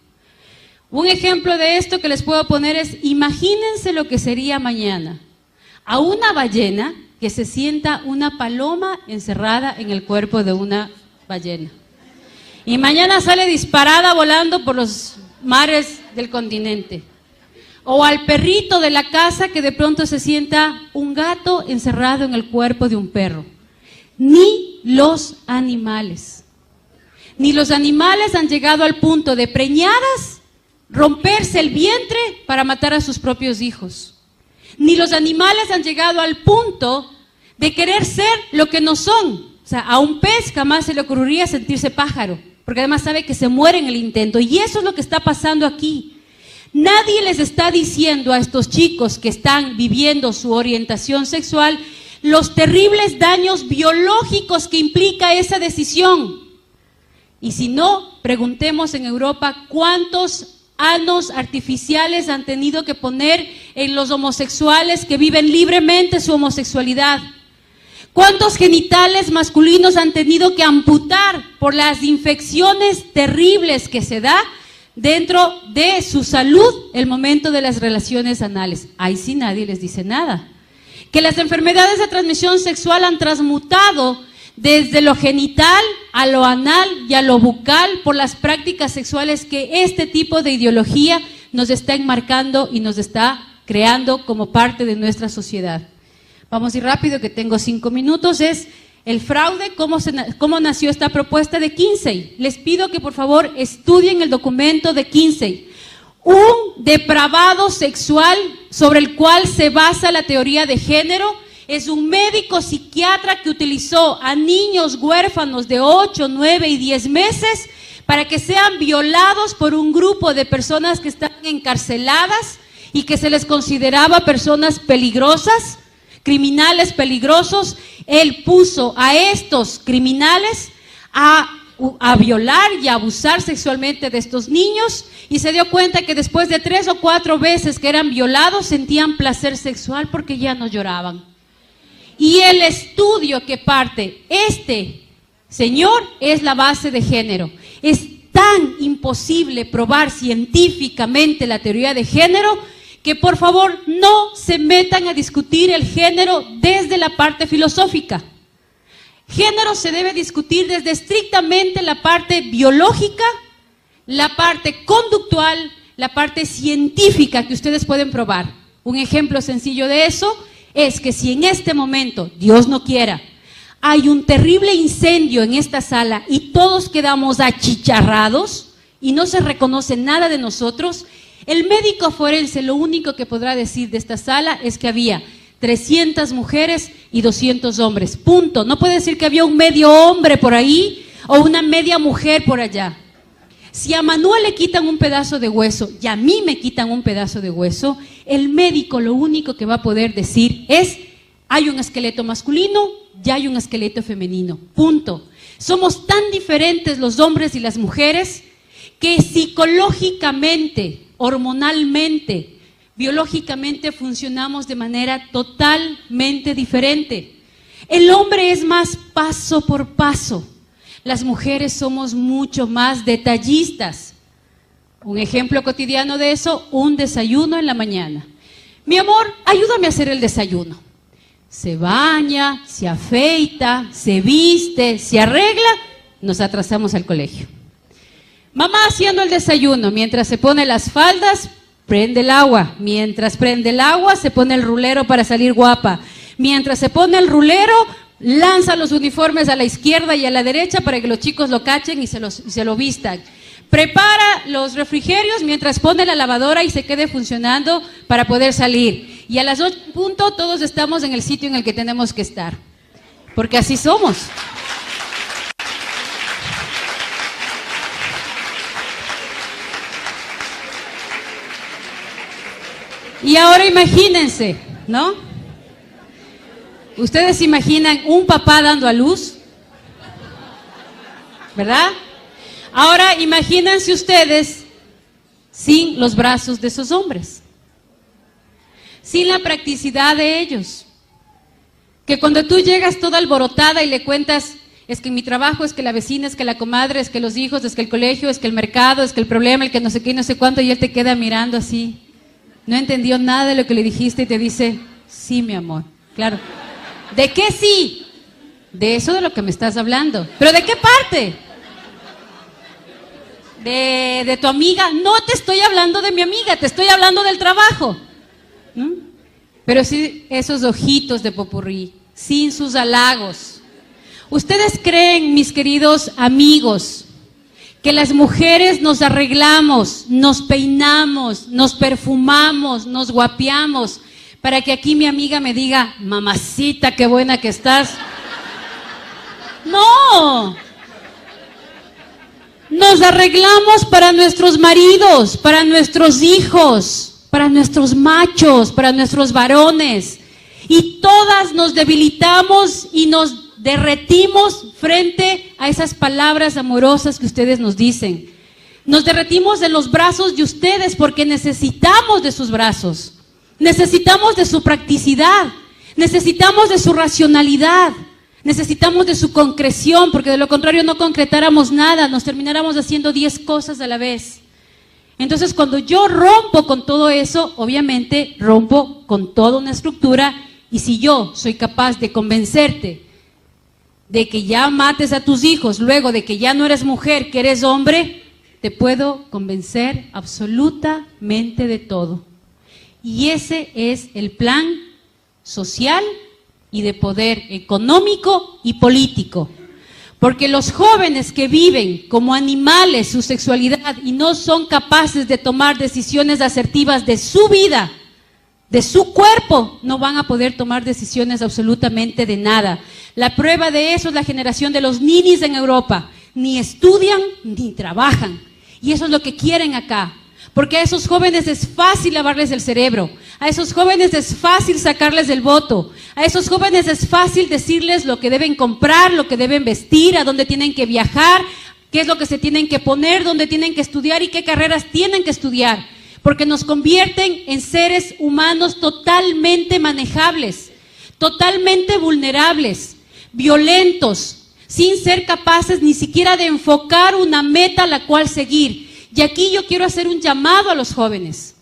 Un ejemplo de esto que les puedo poner es, imagínense lo que sería mañana a una ballena que se sienta una paloma encerrada en el cuerpo de una ballena. Y mañana sale disparada volando por los mares del continente. O al perrito de la casa que de pronto se sienta un gato encerrado en el cuerpo de un perro. Ni los animales. Ni los animales han llegado al punto de preñadas romperse el vientre para matar a sus propios hijos. Ni los animales han llegado al punto de querer ser lo que no son. O sea, a un pez jamás se le ocurriría sentirse pájaro, porque además sabe que se muere en el intento. Y eso es lo que está pasando aquí. Nadie les está diciendo a estos chicos que están viviendo su orientación sexual los terribles daños biológicos que implica esa decisión. Y si no, preguntemos en Europa cuántos anos artificiales han tenido que poner en los homosexuales que viven libremente su homosexualidad. ¿Cuántos genitales masculinos han tenido que amputar por las infecciones terribles que se da dentro de su salud el momento de las relaciones anales. Ahí sí nadie les dice nada. Que las enfermedades de transmisión sexual han transmutado desde lo genital a lo anal y a lo bucal por las prácticas sexuales que este tipo de ideología nos está enmarcando y nos está creando como parte de nuestra sociedad. Vamos a ir rápido, que tengo 5 minutos. Es el fraude, cómo nació esta propuesta de Kinsey. Les pido que por favor estudien el documento de Kinsey. Un depravado sexual sobre el cual se basa la teoría de género es un médico psiquiatra que utilizó a niños huérfanos de 8, 9 y 10 meses para que sean violados por un grupo de personas que están encarceladas y que se les consideraba personas peligrosas, criminales peligrosos. Él puso a estos criminales a violar y a abusar sexualmente de estos niños, y se dio cuenta que después de 3 o 4 veces que eran violados sentían placer sexual porque ya no lloraban. Y el estudio que parte este señor es la base de género. Es tan imposible probar científicamente la teoría de género que por favor no se metan a discutir el género desde la parte filosófica. Género se debe discutir desde estrictamente la parte biológica, la parte conductual, la parte científica que ustedes pueden probar. Un ejemplo sencillo de eso es que si en este momento, Dios no quiera, hay un terrible incendio en esta sala y todos quedamos achicharrados y no se reconoce nada de nosotros, el médico forense lo único que podrá decir de esta sala es que había 300 mujeres y 200 hombres, punto. No puede decir que había un medio hombre por ahí o una media mujer por allá. Si a Manuel le quitan un pedazo de hueso y a mí me quitan un pedazo de hueso, el médico lo único que va a poder decir es: hay un esqueleto masculino y hay un esqueleto femenino, punto. Somos tan diferentes los hombres y las mujeres que psicológicamente, hormonalmente, biológicamente funcionamos de manera totalmente diferente. El hombre es más paso por paso. Las mujeres somos mucho más detallistas. Un ejemplo cotidiano de eso, un desayuno en la mañana. Mi amor, ayúdame a hacer el desayuno. Se baña, se afeita, se viste, se arregla, nos atrasamos al colegio. Mamá haciendo el desayuno, mientras se pone las faldas, prende el agua. Mientras prende el agua, se pone el rulero para salir guapa. Mientras se pone el rulero, lanza los uniformes a la izquierda y a la derecha para que los chicos lo cachen y se lo vistan. Prepara los refrigerios mientras pone la lavadora y se quede funcionando para poder salir. Y a las 8 punto todos estamos en el sitio en el que tenemos que estar. Porque así somos. Y ahora imagínense, ¿no? ¿Ustedes se imaginan un papá dando a luz? ¿Verdad? Ahora imagínense ustedes sin los brazos de esos hombres, sin la practicidad de ellos. Que cuando tú llegas toda alborotada y le cuentas: es que mi trabajo, es que la vecina, es que la comadre, es que los hijos, es que el colegio, es que el mercado, es que el problema, el que no sé qué y no sé cuánto, y él te queda mirando así. No entendió nada de lo que le dijiste y te dice: sí, mi amor, claro. ¿De qué sí? De eso de lo que me estás hablando. ¿Pero de qué parte? ¿De tu amiga? No te estoy hablando de mi amiga, te estoy hablando del trabajo. ¿Mm? Pero sí, esos ojitos de popurrí, sin sus halagos. ¿Ustedes creen, mis queridos amigos, que las mujeres nos arreglamos, nos peinamos, nos perfumamos, nos guapeamos para que aquí mi amiga me diga: mamacita, qué buena que estás? No. Nos arreglamos para nuestros maridos, para nuestros hijos, para nuestros machos, para nuestros varones. Y todas nos debilitamos y nos derretimos frente a esas palabras amorosas que ustedes nos dicen. Nos derretimos en los brazos de ustedes porque necesitamos de sus brazos. Necesitamos de su practicidad, necesitamos de su racionalidad, necesitamos de su concreción, porque de lo contrario no concretáramos nada, nos termináramos haciendo 10 cosas a la vez. Entonces, cuando yo rompo con todo eso, obviamente rompo con toda una estructura, y si yo soy capaz de convencerte de que ya mates a tus hijos, luego de que ya no eres mujer, que eres hombre, te puedo convencer absolutamente de todo. Y ese es el plan social y de poder económico y político. Porque los jóvenes que viven como animales su sexualidad y no son capaces de tomar decisiones asertivas de su vida, de su cuerpo, no van a poder tomar decisiones absolutamente de nada. La prueba de eso es la generación de los ninis en Europa. Ni estudian ni trabajan. Y eso es lo que quieren acá. Porque a esos jóvenes es fácil lavarles el cerebro, a esos jóvenes es fácil sacarles el voto, a esos jóvenes es fácil decirles lo que deben comprar, lo que deben vestir, a dónde tienen que viajar, qué es lo que se tienen que poner, dónde tienen que estudiar y qué carreras tienen que estudiar, porque nos convierten en seres humanos totalmente manejables, totalmente vulnerables, violentos, sin ser capaces ni siquiera de enfocar una meta a la cual seguir. Y aquí yo quiero hacer un llamado a los jóvenes.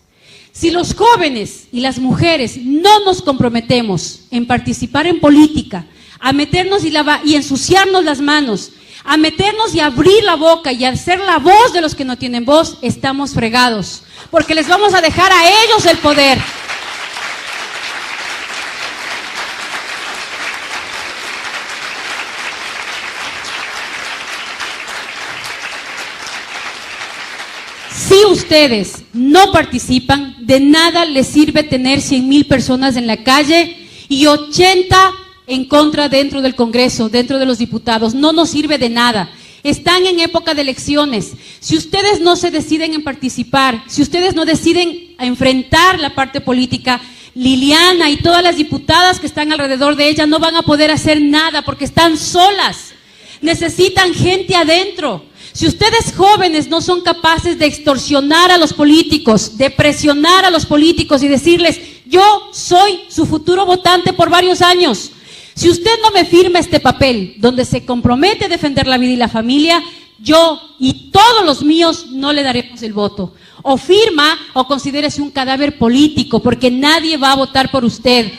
Si los jóvenes y las mujeres no nos comprometemos en participar en política, a meternos y ensuciarnos las manos, a meternos y abrir la boca y a ser la voz de los que no tienen voz, estamos fregados, porque les vamos a dejar a ellos el poder. Si ustedes no participan, de nada les sirve tener 100,000 personas en la calle y 80 en contra dentro del Congreso, dentro de los diputados. No nos sirve de nada. Están en época de elecciones. Si ustedes no se deciden en participar, si ustedes no deciden enfrentar la parte política, Liliana y todas las diputadas que están alrededor de ella no van a poder hacer nada porque están solas. Necesitan gente adentro. Si ustedes jóvenes no son capaces de extorsionar a los políticos, de presionar a los políticos y decirles, yo soy su futuro votante por varios años. Si usted no me firma este papel donde se compromete a defender la vida y la familia, yo y todos los míos no le daremos el voto. O firma o considérese un cadáver político porque nadie va a votar por usted.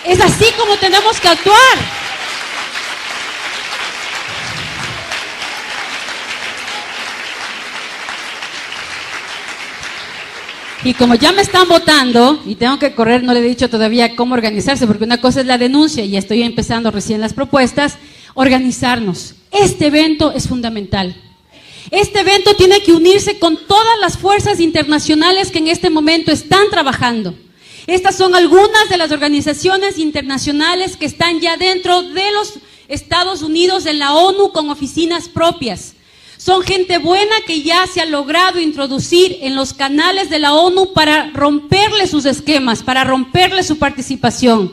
Es así como tenemos que actuar. Y como ya me están votando, y tengo que correr, no le he dicho todavía cómo organizarse, porque una cosa es la denuncia, y estoy empezando recién las propuestas, organizarnos. Este evento es fundamental. Este evento tiene que unirse con todas las fuerzas internacionales que en este momento están trabajando. Estas son algunas de las organizaciones internacionales que están ya dentro de los Estados Unidos en la ONU con oficinas propias. Son gente buena que ya se ha logrado introducir en los canales de la ONU para romperle sus esquemas, para romperle su participación.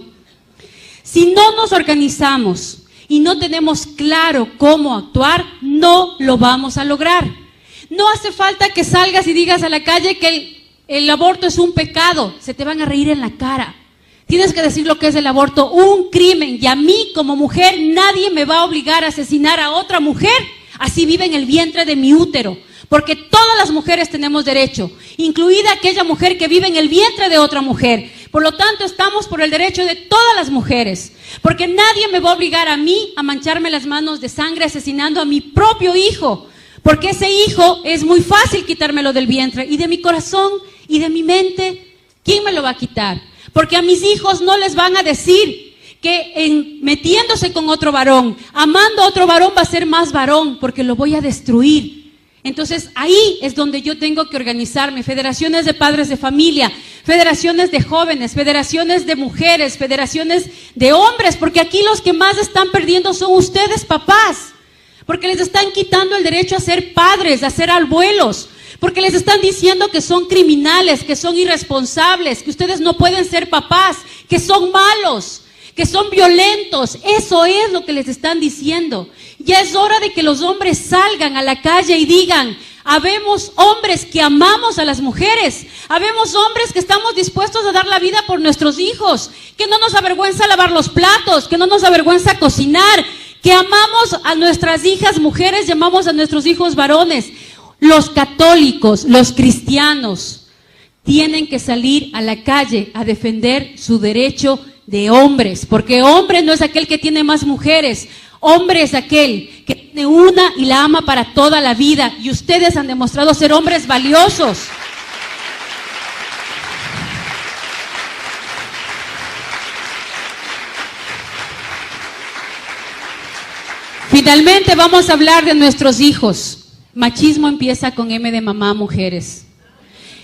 Si no nos organizamos y no tenemos claro cómo actuar, no lo vamos a lograr. No hace falta que salgas y digas a la calle que el aborto es un pecado, se te van a reír en la cara. Tienes que decir lo que es el aborto, un crimen, y a mí como mujer nadie me va a obligar a asesinar a otra mujer. Así vive en el vientre de mi útero, porque todas las mujeres tenemos derecho, incluida aquella mujer que vive en el vientre de otra mujer. Por lo tanto, estamos por el derecho de todas las mujeres, porque nadie me va a obligar a mí a mancharme las manos de sangre asesinando a mi propio hijo, porque ese hijo es muy fácil quitármelo del vientre y de mi corazón y de mi mente. ¿Quién me lo va a quitar? Porque a mis hijos no les van a decir que metiéndose con otro varón, amando a otro varón va a ser más varón, porque lo voy a destruir. Entonces ahí es donde yo tengo que organizarme, federaciones de padres de familia, federaciones de jóvenes, federaciones de mujeres, federaciones de hombres, porque aquí los que más están perdiendo son ustedes, papás, porque les están quitando el derecho a ser padres, a ser abuelos, porque les están diciendo que son criminales, que son irresponsables, que ustedes no pueden ser papás, que son malos, que son violentos. Eso es lo que les están diciendo. Ya es hora de que los hombres salgan a la calle y digan, habemos hombres que amamos a las mujeres, habemos hombres que estamos dispuestos a dar la vida por nuestros hijos, que no nos avergüenza lavar los platos, que no nos avergüenza cocinar, que amamos a nuestras hijas mujeres y amamos a nuestros hijos varones. Los católicos, los cristianos, tienen que salir a la calle a defender su derecho de hombres, porque hombre no es aquel que tiene más mujeres, hombre es aquel que tiene una y la ama para toda la vida, y ustedes han demostrado ser hombres valiosos. Finalmente vamos a hablar de nuestros hijos. Machismo empieza con M de mamá, mujeres.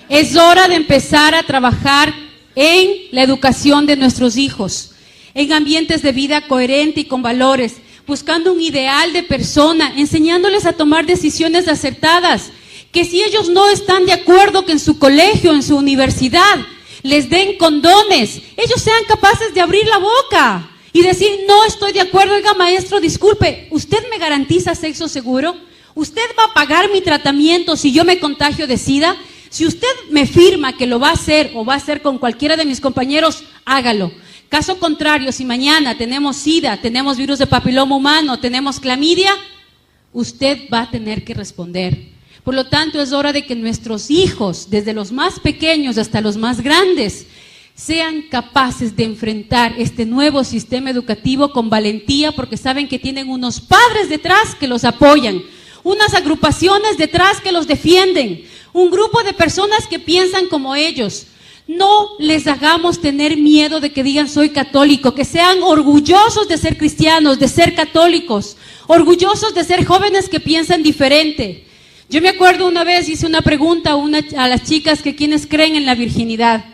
Es hora de empezar a trabajar en la educación de nuestros hijos, en ambientes de vida coherente y con valores, buscando un ideal de persona, enseñándoles a tomar decisiones acertadas, que si ellos no están de acuerdo que en su colegio, en su universidad, les den condones, ellos sean capaces de abrir la boca y decir, no estoy de acuerdo, oiga maestro, disculpe, ¿usted me garantiza sexo seguro? ¿Usted va a pagar mi tratamiento si yo me contagio de SIDA? Si usted me firma que lo va a hacer o va a hacer con cualquiera de mis compañeros, hágalo. Caso contrario, si mañana tenemos SIDA, tenemos virus de papiloma humano, tenemos clamidia, usted va a tener que responder. Por lo tanto, es hora de que nuestros hijos, desde los más pequeños hasta los más grandes, sean capaces de enfrentar este nuevo sistema educativo con valentía, porque saben que tienen unos padres detrás que los apoyan, unas agrupaciones detrás que los defienden, un grupo de personas que piensan como ellos. No les hagamos tener miedo de que digan soy católico, que sean orgullosos de ser cristianos, de ser católicos, orgullosos de ser jóvenes que piensan diferente. Yo me acuerdo una vez hice una pregunta a las chicas que quienes creen en la virginidad,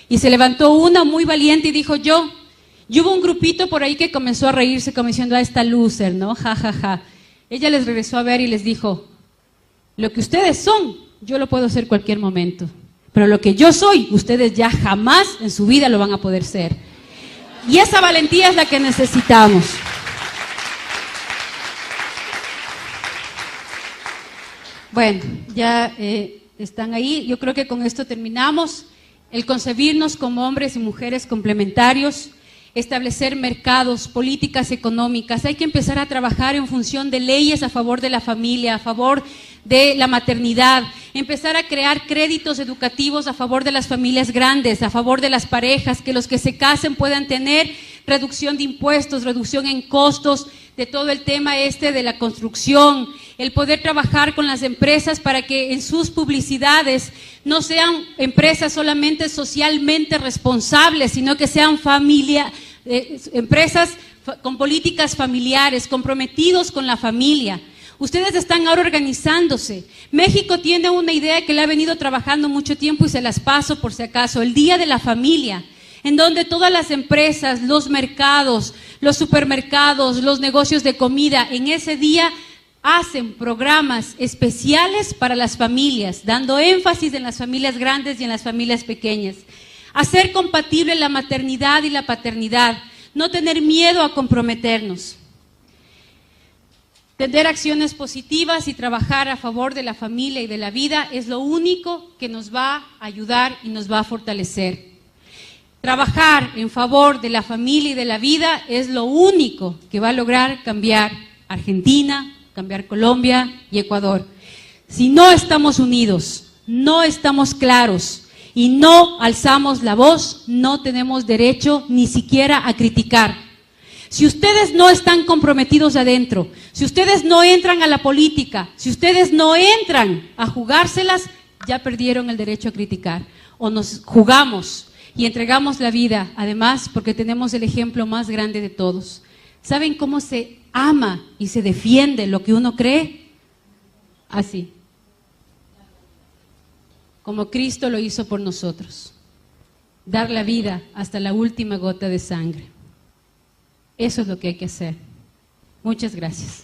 y se levantó una muy valiente y dijo yo. Y hubo un grupito por ahí que comenzó a reírse como diciendo, esta loser, ¿no? Ja, ja, ja. Ella les regresó a ver y les dijo, lo que ustedes son, yo lo puedo ser cualquier momento, pero lo que yo soy, ustedes ya jamás en su vida lo van a poder ser. Y esa valentía es la que necesitamos. Bueno, ya están ahí, yo creo que con esto terminamos. El concebirnos como hombres y mujeres complementarios, establecer mercados, políticas económicas. Hay que empezar a trabajar en función de leyes a favor de la familia, a favor de la maternidad, empezar a crear créditos educativos a favor de las familias grandes, a favor de las parejas, que los que se casen puedan tener reducción de impuestos, reducción en costos, de todo el tema de la construcción, el poder trabajar con las empresas para que en sus publicidades no sean empresas solamente socialmente responsables, sino que sean empresas con políticas familiares, comprometidos con la familia. Ustedes están ahora organizándose. México tiene una idea que le ha venido trabajando mucho tiempo y se las paso por si acaso, el Día de la Familia, en donde todas las empresas, los mercados, los supermercados, los negocios de comida, en ese día hacen programas especiales para las familias, dando énfasis en las familias grandes y en las familias pequeñas. Hacer compatible la maternidad y la paternidad, no tener miedo a comprometernos. Tener acciones positivas y trabajar a favor de la familia y de la vida es lo único que nos va a ayudar y nos va a fortalecer. Trabajar en favor de la familia y de la vida es lo único que va a lograr cambiar Argentina, cambiar Colombia y Ecuador. Si no estamos unidos, no estamos claros y no alzamos la voz, no tenemos derecho ni siquiera a criticar. Si ustedes no están comprometidos adentro, si ustedes no entran a la política, si ustedes no entran a jugárselas, ya perdieron el derecho a criticar. O nos jugamos y entregamos la vida, además, porque tenemos el ejemplo más grande de todos. ¿Saben cómo se ama y se defiende lo que uno cree? Así. Como Cristo lo hizo por nosotros. Dar la vida hasta la última gota de sangre. Eso es lo que hay que hacer. Muchas gracias.